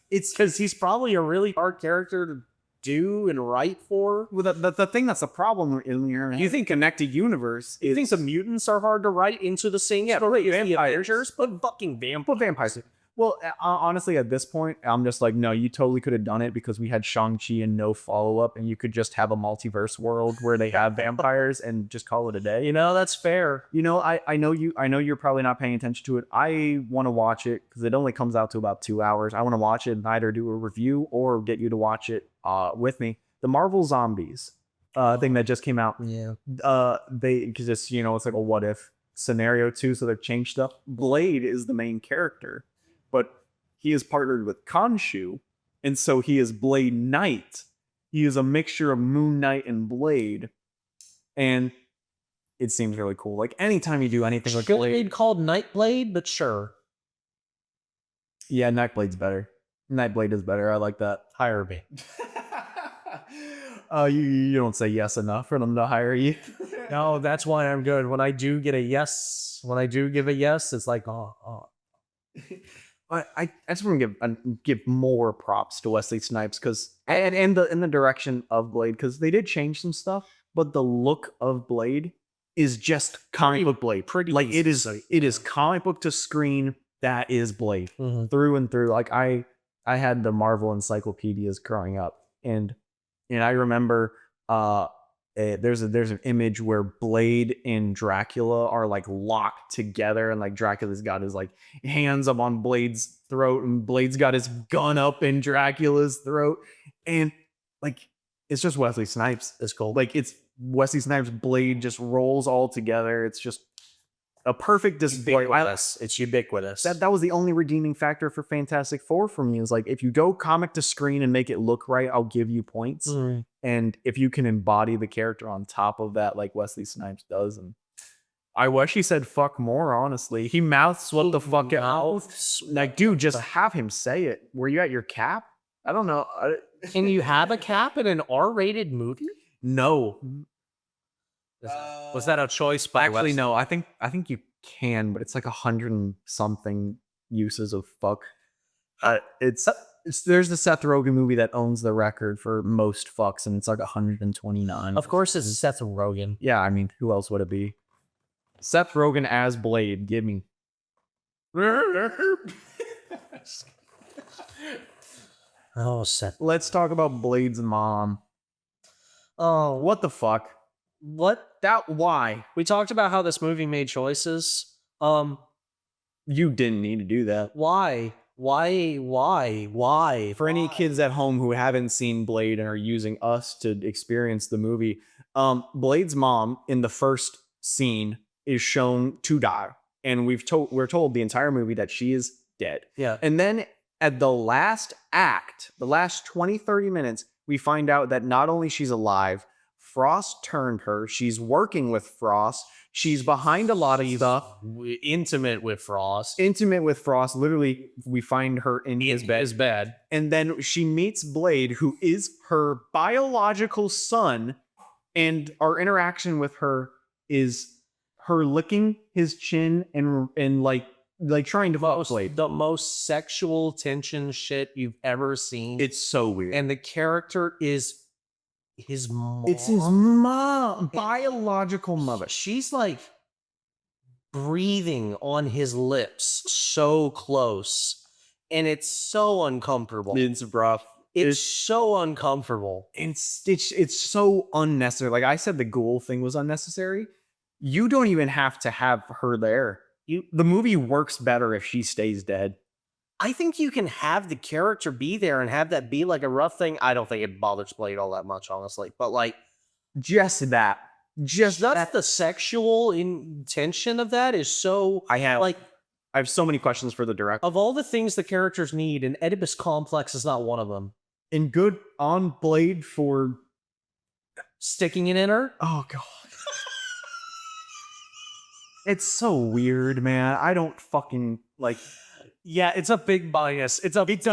It's because he's probably a really hard character to do and write for. Well, the thing that's the problem in your You think connected universe. You think the mutants are hard to write into the same story? Vampires. Put fucking vampires. Well, honestly, at this point, I'm just like, no, you totally could have done it because we had Shang-Chi and no follow-up, and you could just have a multiverse world where they have vampires and just call it a day. You know, that's fair. You know, I know you're probably not paying attention to it. I want to watch it because it only comes out to about 2 hours. I want to watch it and either do a review or get you to watch it with me. The Marvel Zombies thing that just came out. Yeah. Because it's, it's like a what if scenario too, so they've changed stuff. Blade is the main character, but he is partnered with Khonshu, and so he is Blade Knight. He is a mixture of Moon Knight and Blade, and it seems really cool. Like anytime you do anything with Blade called Nightblade, but sure. Yeah, Nightblade's better. Nightblade is better. I like that. Hire me. You don't say yes enough for them to hire you. No, that's why I'm good. When I do get a yes, it's like, oh. I just want to give more props to Wesley Snipes because in the direction of Blade, because they did change some stuff, but the look of Blade is just comic book Blade. Pretty like it is comic book to screen. That is Blade through and through. Like I had the Marvel encyclopedias growing up, and I remember there's an image where Blade and Dracula are like locked together, and like Dracula's got his like hands up on Blade's throat, and Blade's got his gun up in Dracula's throat, and like it's just Wesley Snipes. It's cool. Like it's Wesley Snipes. Blade just rolls all together. It's just a perfect display. It's ubiquitous. That was the only redeeming factor for Fantastic Four for me. Is like if you go comic to screen and make it look right, I'll give you points. And if you can embody the character on top of that, like Wesley Snipes does, and I wish he said "fuck" more. Honestly, he mouths what the fuck out. Like, dude, just have him say it. Were you at your cap? I don't know. Can you have a cap in an R-rated movie? No. Was that a choice by Actually, Wesley? no. I think you can, but it's like 100 and something uses of fuck. There's the Seth Rogen movie that owns the record for most fucks, and it's like 129. Of course, it's Seth Rogen. Yeah, I mean, who else would it be? Seth Rogen as Blade. Give me. Oh, Seth. Let's talk about Blade's mom. Oh, what the fuck? Why? We talked about how this movie made choices. You didn't need to do that. Why? For any kids at home who haven't seen Blade and are using us to experience the movie, Blade's mom in the first scene is shown to die, and we're told the entire movie that she is dead. Yeah. And then at the last act, the last 20-30 minutes, we find out that not only she's alive, Frost turned her. She's working with Frost. She's behind a lot of stuff. Intimate with Frost. Literally, we find her in his bed. And then she meets Blade, who is her biological son. And our interaction with her is her licking his chin and like trying to fuck Blade. The most sexual tension shit you've ever seen. It's so weird. And the character is his mom. It's his mom, biological mother. She's like breathing on his lips so close, and it's so uncomfortable. It's rough. It's so uncomfortable. It's so unnecessary. Like I said, the ghoul thing was unnecessary. You don't even have to have her there. The movie works better if she stays dead. I think you can have the character be there and have that be like a rough thing. I don't think it bothers Blade all that much, honestly. But like, just that. Just that's the sexual intention of that is so. I have so many questions for the director. Of all the things the characters need, an Oedipus complex is not one of them. And good on Blade for sticking it in her. Oh god. It's so weird, man. I don't fucking like. Yeah, it's a big bias. It's a big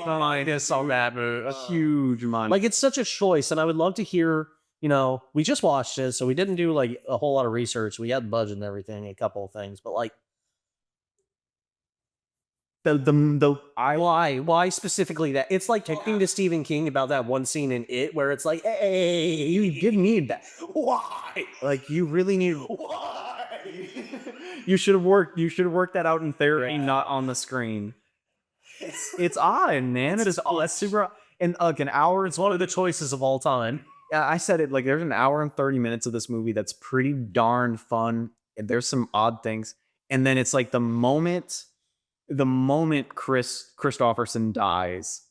minus on that movie. A huge minus. Like it's such a choice, and I would love to hear. You know, we just watched it, so we didn't do like a whole lot of research. We had budget and everything, a couple of things, but like. Why specifically that? It's like talking to Stephen King about that one scene in It where it's like, hey, you didn't need that. Why? Like you really need. Why? You should have worked that out in therapy, not on the screen. It's odd, man. It is super. And like an hour. It's one of the choices of all time. Yeah, I said it. Like there's an hour and 30 minutes of this movie that's pretty darn fun. And there's some odd things, and then it's like the moment Christopherson dies,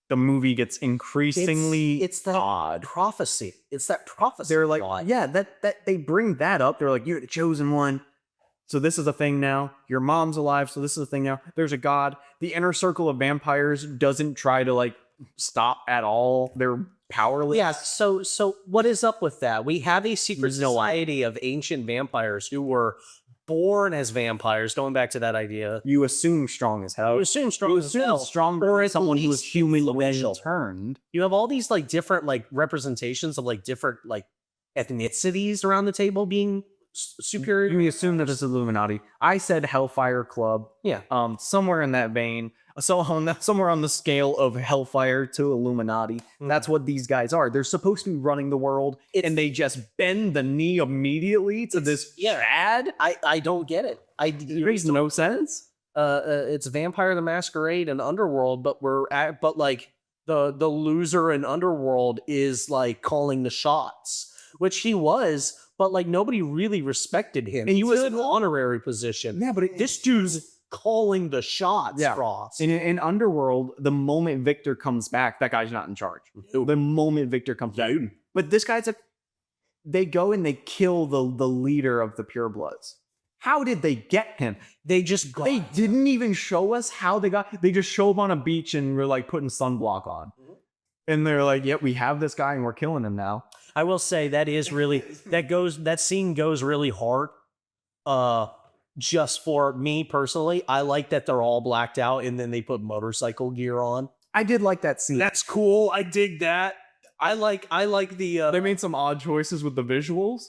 the movie gets increasingly it's that odd. Prophecy. It's that prophecy. They're like, yeah, that they bring that up. They're like, you're the chosen one. So this is a thing now. Your mom's alive, so this is a thing now. There's a god. The inner circle of vampires doesn't try to like stop at all. They're powerless. Yeah, so what is up with that? We have a secret society of ancient vampires who were born as vampires, going back to that idea. You assume strong as hell. You assume strong as hell. Stronger as someone who was humanly turned. You have all these like different like representations of like different like ethnicities around the table being superior. You assume that it's Illuminati. I said Hellfire Club. Yeah. Somewhere in that vein. So somewhere on the scale of Hellfire to Illuminati. That's what these guys are. They're supposed to be running the world, and they just bend the knee immediately to this fad. I don't get it. It makes no sense. It's Vampire the Masquerade and Underworld, but like the loser in Underworld is like calling the shots, which he was, but like nobody really respected him. And he was an honorary position. Yeah, but this dude's calling the shots, Frost. In Underworld, the moment Victor comes back, that guy's not in charge. The moment Victor comes back. But this guy's they go and they kill the leader of the Purebloods. How did they get him? They didn't even show us how they just show up on a beach and we're like putting sunblock on. And they're like, yep, we have this guy and we're killing him now. I will say that is really, that scene goes really hard. Just for me personally, I like that they're all blacked out and then they put motorcycle gear on. I did like that scene. That's cool. I dig that. I like the. They made some odd choices with the visuals.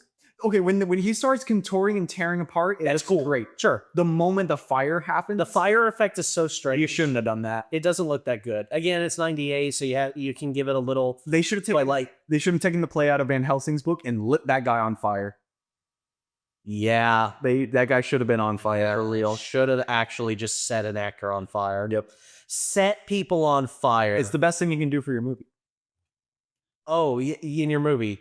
Okay, when he starts contouring and tearing apart, that's cool. Great. Sure. The moment the fire happens, the fire effect is so strange. You shouldn't have done that. It doesn't look that good. Again, it's 98, so you can give it a little. They should have taken the play out of Van Helsing's book and lit that guy on fire. Yeah, that guy should have been on fire. Real should have actually just set an actor on fire. Yep. Set people on fire. It's the best thing you can do for your movie. Oh, in your movie.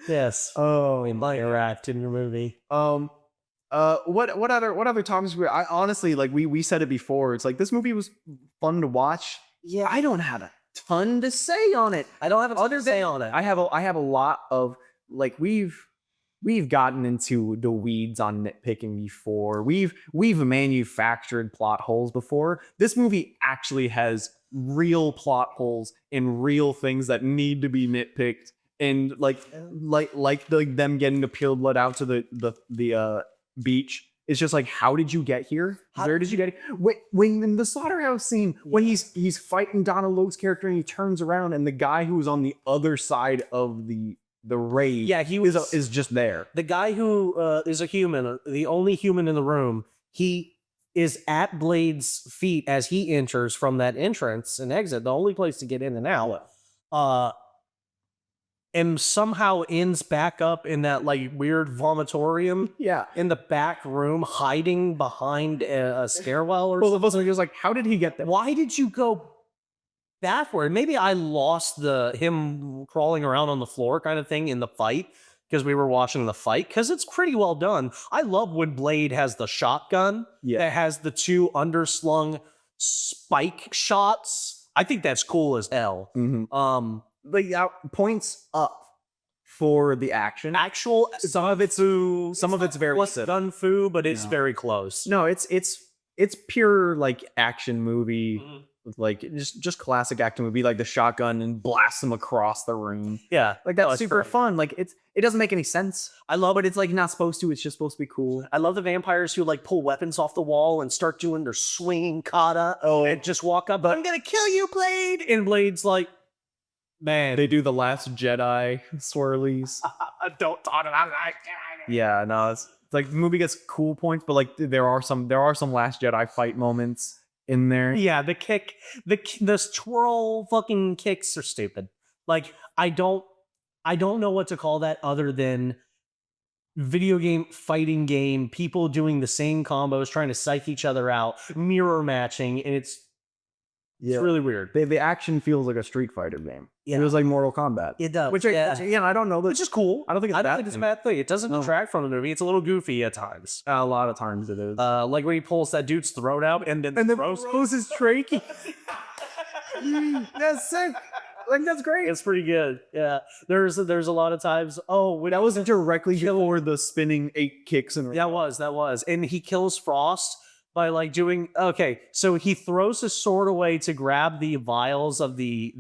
Yes. Oh, in your act in your movie. What other times I honestly, like we said it before. It's like this movie was fun to watch. Yeah, I don't have a ton to say on it. I don't have a ton to say on it. I have a lot of like we've gotten into the weeds on nitpicking before. We've manufactured plot holes before. This movie actually has real plot holes and real things that need to be nitpicked. And like them getting the Pureblood out to the beach. It's just like, how did you get here? Where did you get here? When in the slaughterhouse scene, when he's fighting Donna Logue's character and he turns around and the guy who was on the other side of the raid, is just there. The guy who is a human, the only human in the room, he is at Blade's feet as he enters from that entrance and exit, the only place to get in and out. and somehow ends back up in that like weird vomitorium Yeah. in the back room, hiding behind a stairwell or Well, something. the first one was like, how did he get there? Why did you go backward? Maybe I lost him crawling around on the floor kind of thing in the fight because we were watching the fight, because it's pretty well done. I love when Blade has the shotgun that has the 2 underslung spike shots. I think that's cool as hell. Like points up for the action. Actual Some of it's very gun fu, but it's very close. No, it's pure like action movie. Like just classic action movie, like the shotgun and blast them across the room. Yeah, like that's super fun. Like it doesn't make any sense. I love but it's like not supposed to. It's just supposed to be cool. I love the vampires who like pull weapons off the wall and start doing their swinging kata. And just walk up. I'm gonna kill you, Blade. And Blade's like, man, they do the Last Jedi swirlies. Don't talk about that. Yeah, no, it's like the movie gets cool points, but like there are some Last Jedi fight moments in there. Yeah, the kick, the twirl fucking kicks are stupid. Like I don't know what to call that other than video game fighting game, people doing the same combos, trying to psych each other out, mirror matching, and it's really weird. The action feels like a Street Fighter game. Yeah. It was like Mortal Kombat. It does. Which I don't know. Which is cool. I don't think it's a bad thing. It doesn't detract from the movie. It's a little goofy at times. A lot of times it is. Like when he pulls that dude's throat out and then throws his trachea. That's sick. Like that's great. It's pretty good. Yeah. There's a lot of times. Oh, that was directly before the spinning 8 kicks and that was. And he kills Frost by like doing so he throws his sword away to grab the vials of the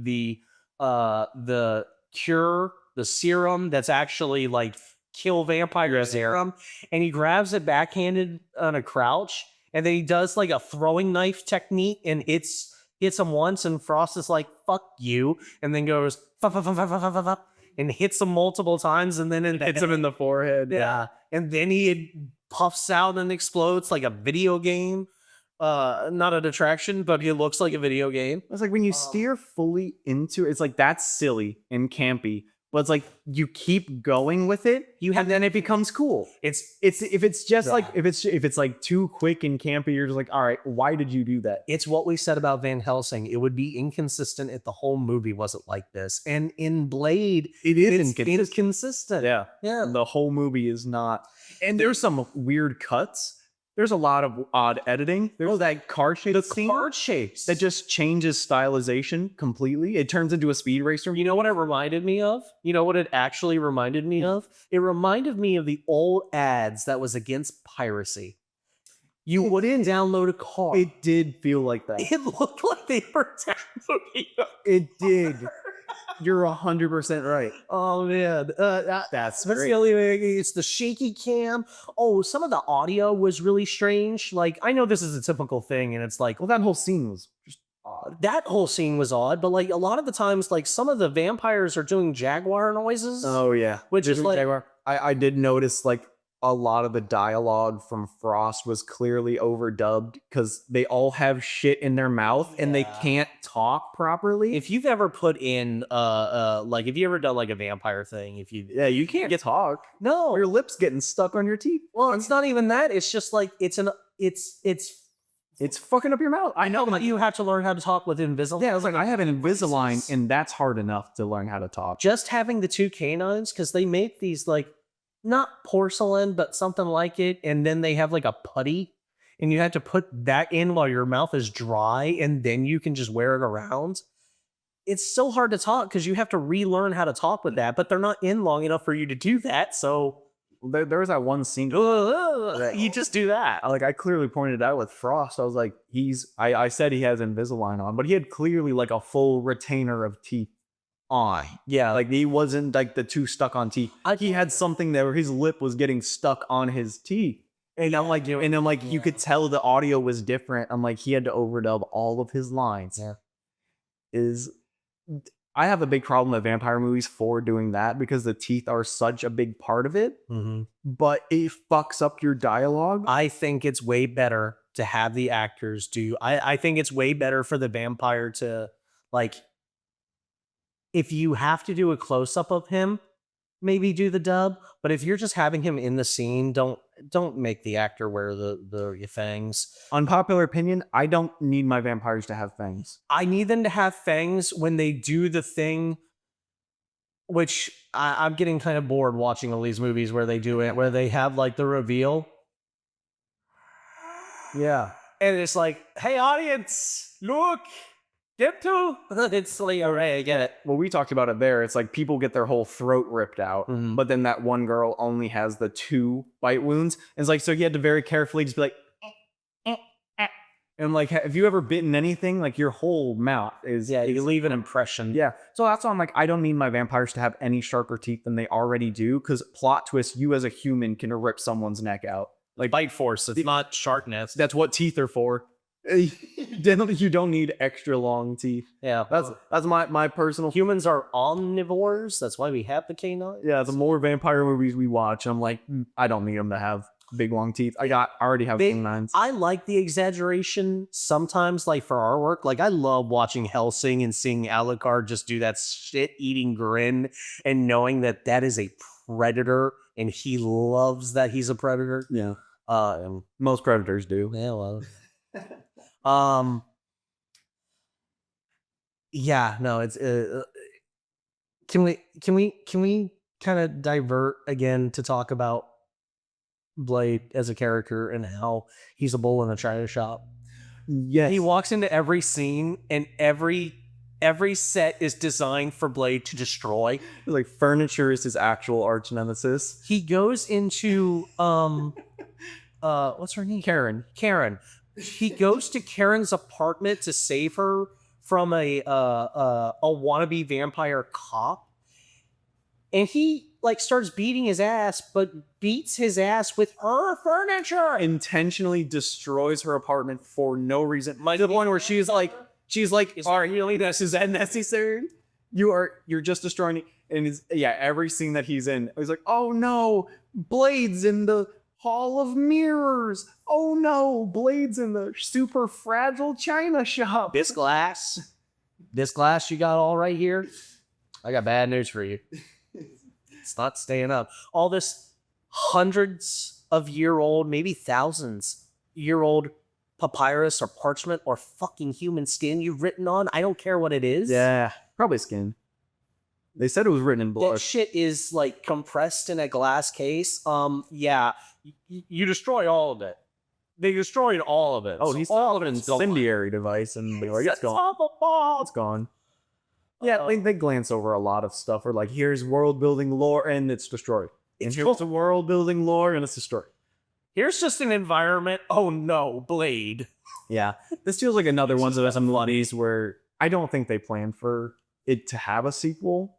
cure, the serum that's actually like kill vampire serum, and he grabs it backhanded on a crouch, and then he does like a throwing knife technique and hits him once, and Frost is like fuck you, and then goes and hits him multiple times, and then hits him in the forehead. Yeah. And then he puffs out and explodes like a video game. Not a detraction, but it looks like a video game. It's like when you steer fully into it, it's like that's silly and campy, but it's like you keep going with it, and then it becomes cool. It's if it's just like if it's like too quick and campy, you're just like, all right, why did you do that? It's what we said about Van Helsing. It would be inconsistent if the whole movie wasn't like this. And in Blade, it's inconsistent. Yeah. The whole movie is not. And there's some weird cuts. There's a lot of odd editing. There's that car chase scene. Car chase. That just changes stylization completely. It turns into a speed racer. You know what it reminded me of? You know what it actually reminded me of? It reminded me of the old ads that was against piracy. You wouldn't download a car. It did feel like that. It looked like they were downloading a car. It did. You're 100% right. Oh man, that's great. The only way. It's the shaky cam. Oh, some of the audio was really strange. Like I know this is a typical thing, and it's like, well, that whole scene was just odd. That whole scene was odd, but like a lot of the times, like some of the vampires are doing jaguar noises. Oh yeah, which is like jaguar. I did notice like a lot of the dialogue from Frost was clearly overdubbed because they all have shit in their mouth and they can't talk properly. If you've ever put in like if you ever done like a vampire thing, you can't get talk. No, your lips getting stuck on your teeth. Well, it's not even that. It's just like it's fucking up your mouth. I know. Like, you have to learn how to talk with Invisalign. Yeah, I was like, I have an Invisalign, and that's hard enough to learn how to talk. Just having the 2 canines, because they make these like not porcelain, but something like it, and then they have like a putty, and you have to put that in while your mouth is dry, and then you can just wear it around. It's so hard to talk because you have to relearn how to talk with that, but they're not in long enough for you to do that. So there was that one scene. You just do that. Like I clearly pointed out with Frost. I was like, I said he has Invisalign on, but he had clearly like a full retainer of teeth on. Yeah, like he wasn't like the 2 stuck on teeth. He had something there where his lip was getting stuck on his teeth. And I'm like, you could tell the audio was different. I'm like, he had to overdub all of his lines. Yeah. I have a big problem with vampire movies for doing that because the teeth are such a big part of it, but it fucks up your dialogue. I think it's way better to have the actors do. I think it's way better for the vampire to like if you have to do a close-up of him, maybe do the dub. But if you're just having him in the scene, don't make the actor wear the fangs. Unpopular opinion, I don't need my vampires to have fangs. I need them to have fangs when they do the thing, which I'm getting kind of bored watching all these movies where they do it, where they have like the reveal. Yeah. And it's like, hey, audience, look, get to. It's like, all right, I get it. Well, we talked about it there. It's like people get their whole throat ripped out, Mhm. but then that one girl only has the 2 bite wounds. And it's like, so you had to very carefully just be like, and like, have you ever bitten anything? Like your whole mouth is. Yeah, you leave an impression. Yeah. So that's why I'm like, I don't need my vampires to have any sharper teeth than they already do. Because plot twist, you as a human can rip someone's neck out. Like bite force, it's not sharpness. That's what teeth are for. You don't need extra long teeth. Yeah, That's my personal. humans are omnivores. That's why we have the canines. Yeah, the more vampire movies we watch, I'm like, I don't need them to have big long teeth. I already have canines. I like the exaggeration sometimes, like for our work. Like I love watching Helsing and seeing Alucard just do that shit-eating grin and knowing that that is a predator and he loves that he's a predator. Yeah, And most predators do. yeah, yeah, no, it's can we kind of divert again to talk about Blade as a character and how he's a bull in a china shop? Yes, He walks into every scene and every set is designed for Blade to destroy. like furniture is his actual arch nemesis. He goes into what's her name? Karen. He goes to Karen's apartment to save her from a wannabe vampire cop. And he like starts beating his ass, but beats his ass with her furniture. Intentionally destroys her apartment for no reason. To the point where she's like, are really this is that necessary? You're just destroying it. And every scene that he's in, he's like, oh no, Blade's in the Hall of Mirrors. Oh no, Blade's in the super fragile china shop. This glass you got all right here, I got bad news for you. It's not staying up. All this hundreds of year old, maybe thousands year old papyrus or parchment or fucking human skin you've written on. I don't care what it is. Yeah, probably skin. They said it was written in blood. That shit is like compressed in a glass case. You destroy all of it. They destroyed all of it. Oh, So he's all of it is incendiary device, and they're like, it's gone. off a ball. It's gone. Yeah, they glance over a lot of stuff. Or like, here's world building lore, and it's destroyed. And here's the world building lore, and it's destroyed. Here's just an environment. Oh no, Blade. Yeah, this feels like another one of some movies where I don't think they planned for it to have a sequel.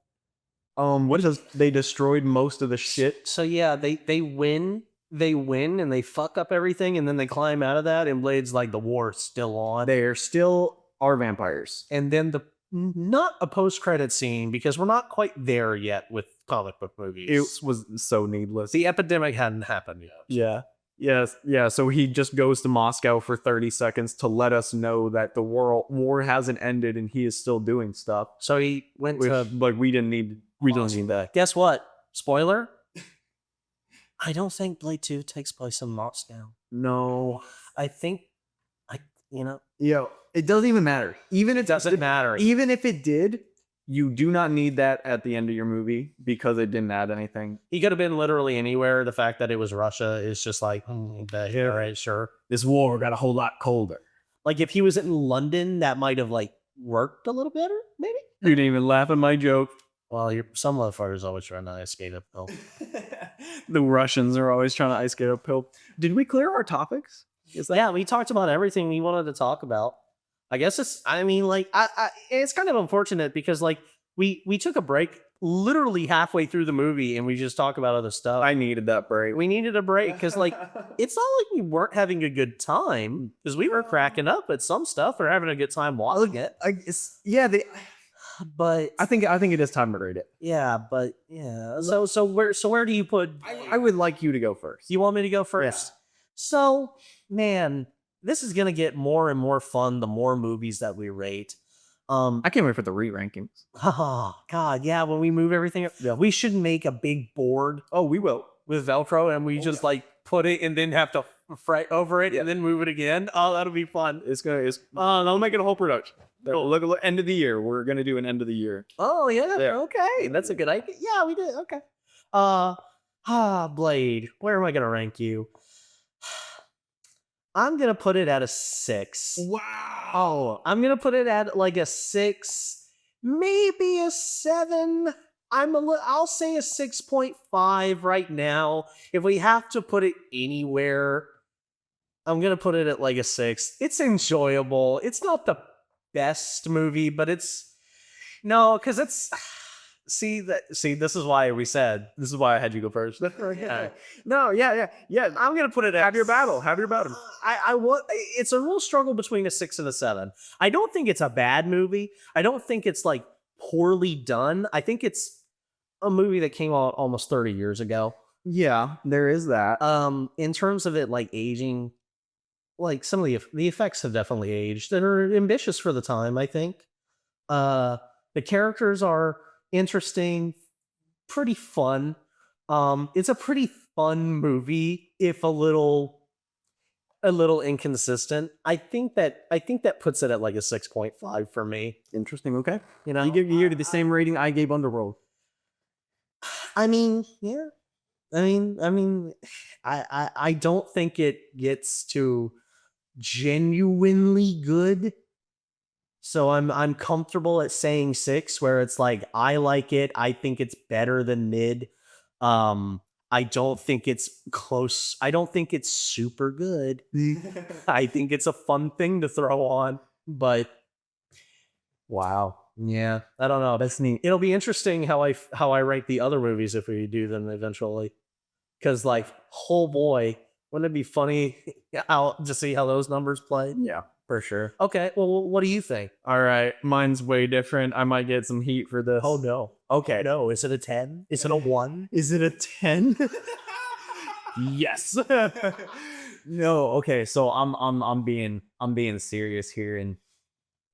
They destroyed most of the shit. So yeah, they win and they fuck up everything, and then they climb out of that, and Blade's like, the war's still on. They're still are vampires. And then not a post-credit scene, because we're not quite there yet with comic book movies. It was so needless. The epidemic hadn't happened yet. Yeah. Yes. Yeah. So he just goes to Moscow for 30 seconds to let us know that the war hasn't ended and he is still doing stuff. So he went to like we don't need that. Guess what? Spoiler. I don't think Blade 2 takes place in Moscow. No. I think it doesn't even matter. Even if it doesn't matter. Even if it did, you do not need that at the end of your movie because it didn't add anything. He could have been literally anywhere. The fact that it was Russia is just like, all right, sure. This war got a whole lot colder. Like if he was in London, that might have like worked a little better, maybe. You didn't even laugh at my joke. Well, some motherfuckers always trying to ice skate uphill. The Russians are always trying to ice skate uphill. Did we clear our topics? Yeah, we talked about everything we wanted to talk about. I guess it's kind of unfortunate because like we took a break literally halfway through the movie and we just talk about other stuff. I needed that break. We needed a break because like it's not like we weren't having a good time, because we were cracking up at some stuff or having a good time watching it. But I think it is time to rate it. Yeah, but yeah. So where do you put? I would like you to go first. You want me to go first? Yeah. So man, this is gonna get more and more fun the more movies that we rate. I can't wait for the re-rankings. Oh God, yeah. When we move everything, we should make a big board. Oh, we will. With Velcro, and we just like put it and then have to fret over it and then move it again. Oh, that'll be fun. I'll make it a whole production. Look, end of the year. We're gonna do an end of the year. Oh yeah, Yeah. okay, that's a good idea. Yeah, we did. Okay. Blade. Where am I gonna rank you? I'm gonna put it at a 6. Wow. I'm gonna put it at like a 6, maybe a 7. I'll say a 6.5 right now. If we have to put it anywhere, I'm gonna put it at like a 6. It's enjoyable. It's not the best movie, but it's because it's this is why I had you go first. Yeah. No, yeah. I'm gonna put it at Have your battle. I want. It's a real struggle between a 6 and a 7. I don't think it's a bad movie. I don't think it's like poorly done. I think it's a movie that came out almost 30 years ago. Yeah, there is that. In terms of it like aging, like some of the effects have definitely aged and are ambitious for the time, I think. The characters are interesting, pretty fun. It's a pretty fun movie, if a little inconsistent. I think that puts it at like a 6.5 for me. Interesting. Okay. You know, You gave it the same rating I gave Underworld. I mean, yeah. I don't think it gets to genuinely good. So I'm comfortable at saying 6, where it's like I like it. I think it's better than mid. I don't think it's close. I don't think it's super good. I think it's a fun thing to throw on, but wow. Yeah, I don't know. That's neat. It'll be interesting how I rank the other movies if we do them eventually. Because like, oh boy, wouldn't it be funny to see how those numbers play? Yeah, for sure. Okay, well, what do you think? All right, mine's way different. I might get some heat for this. Oh no. Okay, no. Is it a 10? Is it a 1? Is it a 10? Yes. No. Okay. So I'm being serious here, and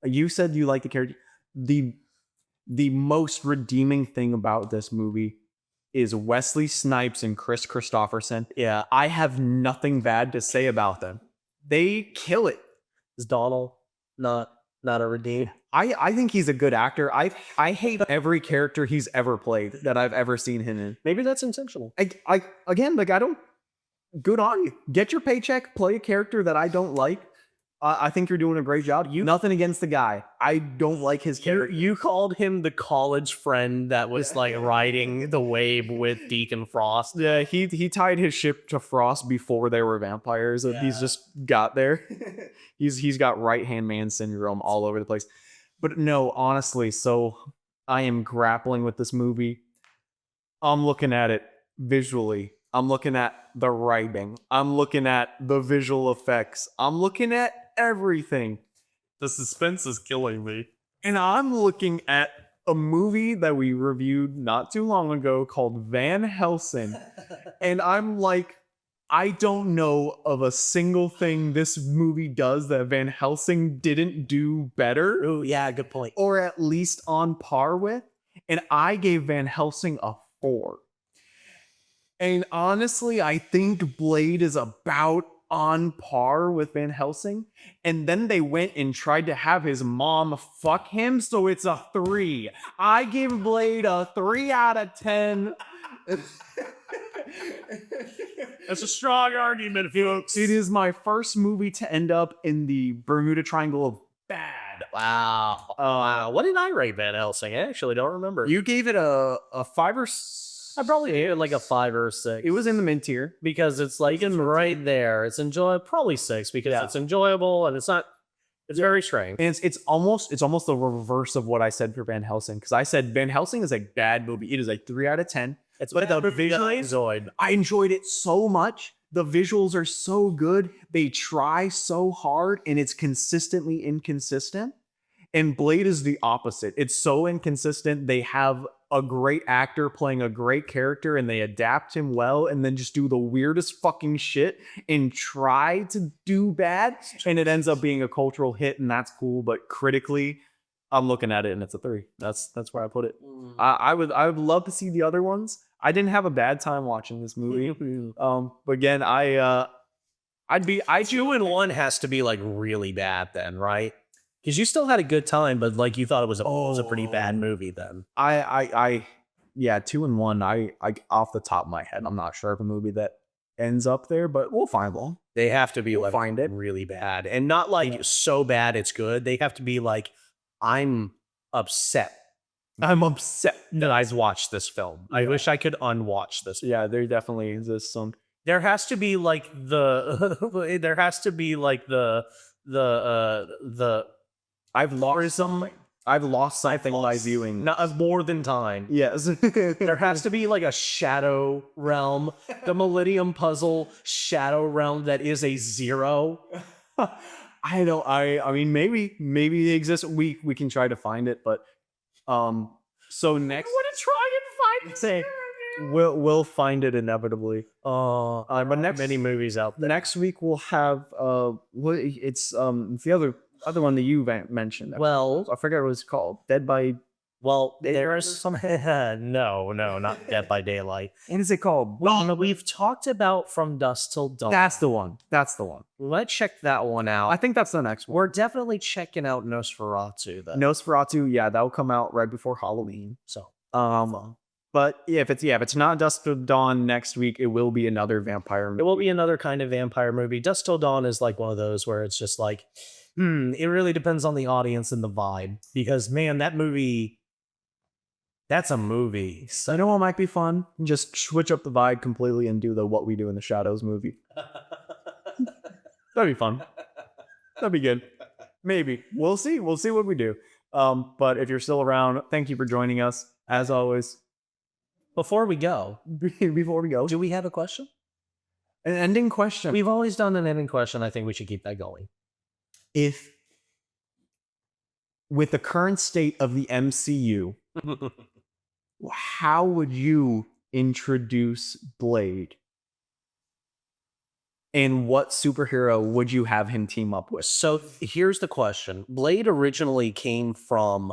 you said you like the character. The most redeeming thing about this movie is Wesley Snipes and Chris Christopherson. Yeah. I have nothing bad to say about them. They kill it. Is Donald not a redeem? I think he's a good actor. I hate every character he's ever played that I've ever seen him in. Maybe that's intentional. I don't. Good on you. Get your paycheck. Play a character that I don't like. I think you're doing a great job. Nothing against the guy. I don't like his character. You called him the college friend that was like riding the wave with Deacon Frost. Yeah, he tied his ship to Frost before they were vampires. Yeah. He's just got there. he's got right-hand man syndrome all over the place. But no, honestly, so I am grappling with this movie. I'm looking at it visually. I'm looking at the writing. I'm looking at the visual effects. I'm looking at everything. The suspense is killing me. And I'm looking at a movie that we reviewed not too long ago called Van Helsing. And I'm like, I don't know of a single thing this movie does that Van Helsing didn't do better. Oh, yeah, good point. Or at least on par with. And I gave Van Helsing a 4. And honestly, I think Blade is about on par with Van Helsing. And then they went and tried to have his mom fuck him, so it's a 3. I give Blade a 3 out of 10. That's a strong argument, folks. It is my first movie to end up in the Bermuda Triangle of bad. Wow. Wow. What did I rate Van Helsing? I actually don't remember. You gave it a 5 or I probably gave it like a 5 or a 6. It was in the mid tier because it's like in right there. It's enjoyable. Probably 6 because it's enjoyable and it's not. It's very strange. And it's almost the reverse of what I said for Van Helsing, because I said Van Helsing is a bad movie. It is a 3 out of 10. But the visuals, I enjoyed it so much. The visuals are so good. They try so hard, and it's consistently inconsistent. And Blade is the opposite. It's so inconsistent. They have a great actor playing a great character, and they adapt him well, and then just do the weirdest fucking shit and try to do bad. And it ends up being a cultural hit, and that's cool. But critically, I'm looking at it and it's a 3. That's where I put it. I would love to see the other ones. I didn't have a bad time watching this movie. But again, I'd be 2 and 1 has to be like really bad then, right? Because you still had a good time, but like you thought it was a pretty bad movie then. Yeah, 2 and 1. I off the top of my head, I'm not sure of a movie that ends up there, but we'll find one. They have to be We'll like find it. really bad, and not like so bad it's good. They have to be like, I'm upset that I watched this film. I wish I could unwatch this. Yeah, there definitely exists some. There has to be like the there has to be like the I've lost something by viewing. not more than time. Yes. There has to be like a shadow realm, the Millennium Puzzle shadow realm that is a 0. I mean maybe they exist. We can try to find it, but so next I want to try and find say we'll find it inevitably. But many movies out there. Next week we'll have it's the other one that you mentioned. Well, I forget what it's called. Dead by there is some no, not Dead by Daylight. What is it called? We've talked about From Dusk Till Dawn. That's the one. Let's check that one out. I think that's the next one. We're definitely checking out Nosferatu though. Nosferatu, yeah, that'll come out right before Halloween. So but if it's not Dusk Till Dawn next week, it will be another vampire movie. it will be another kind of vampire movie. Dusk Till Dawn is like one of those where it's just like, it really depends on the audience and the vibe. Because man, that's a movie. So I know what might be fun. Just switch up the vibe completely and do the What We Do in the Shadows movie. That'd be fun. That'd be good. Maybe. We'll see. We'll see what we do. But if you're still around, thank you for joining us. As always. Before we go, do we have a question? An ending question. We've always done an ending question. I think we should keep that going. If, with the current state of the MCU, how would you introduce Blade? And what superhero would you have him team up with? So here's the question. Blade originally came from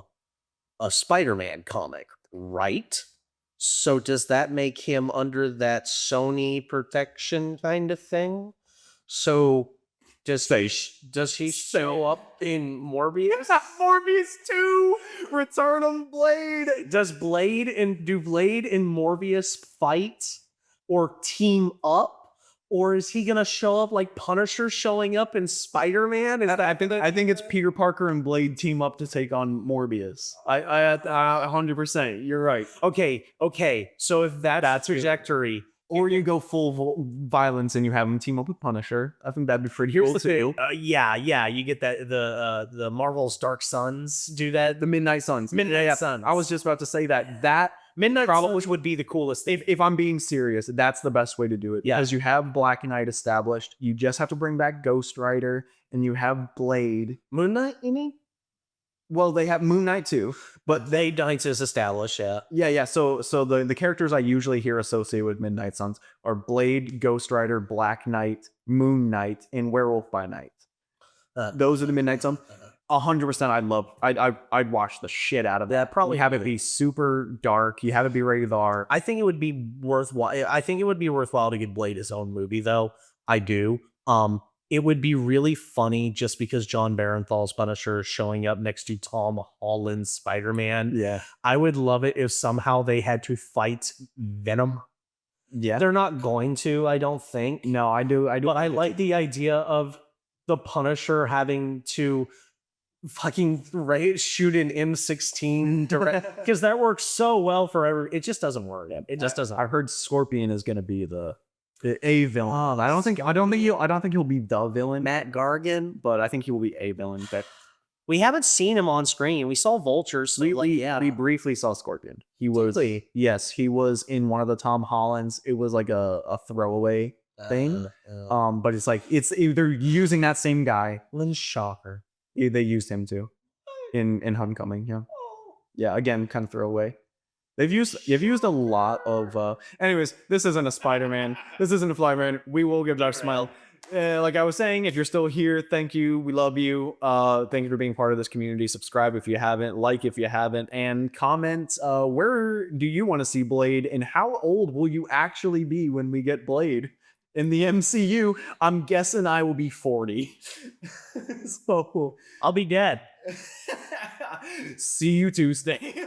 a Spider-Man comic, right? So does that make him under that Sony protection kind of thing? So does he show up in Morbius? Morbius 2! Return of Blade! Do Blade and Morbius fight or team up? Or is he gonna show up like Punisher showing up in Spider-Man? I think it's Peter Parker and Blade team up to take on Morbius. I 100%. You're right. Okay. So if that's trajectory, or you go full violence and you have him team up with Punisher. I think that'd be pretty here's cool the too. thing. You get that the Marvel's Dark Suns do that. The Midnight Suns. Suns. I was just about to say that Midnight Suns would be the coolest thing. If I'm being serious, that's the best way to do it. Yeah. Because you have Black Knight established. You just have to bring back Ghost Rider and you have Blade. Moon Knight, you mean? Well, they have Moon Knight too. But Knights is established, yeah. Yeah. So the characters I usually hear associated with Midnight Suns are Blade, Ghost Rider, Black Knight, Moon Knight, and Werewolf by Night. Those are the Midnight Suns. 100%. I'd watch the shit out of that. Probably have it be super dark. You have it be rated R. I think it would be worthwhile to give Blade his own movie, though. I do. It would be really funny just because John Barenthal's Punisher is showing up next to Tom Holland's Spider-Man. Yeah. I would love it if somehow they had to fight Venom. Yeah. They're not going to, I don't think. No, I do. But I like the idea of the Punisher having to fucking shoot an M16 direct, because that works so well for it just doesn't work. It just doesn't. I heard Scorpion is going to be a villain. I don't think he'll be the villain, Matt Gargan, but I think he will be a villain. But we haven't seen him on screen. We saw Vulture. So we briefly saw Scorpion. He was he was in one of the Tom Hollands. It was like a throwaway thing. But it's like they're using that same guy. Lynn Shocker. They used him too in Homecoming. Yeah. Again, kind of throwaway. They've used a lot of. Anyways, this isn't a Spider-Man. This isn't a Flyman. We will give our smile. Like I was saying, if you're still here, thank you. We love you. Thank you for being part of this community. Subscribe if you haven't, like if you haven't, and comment where do you want to see Blade and how old will you actually be when we get Blade in the MCU? I'm guessing I will be 40. So I'll be dead. see you Tuesday.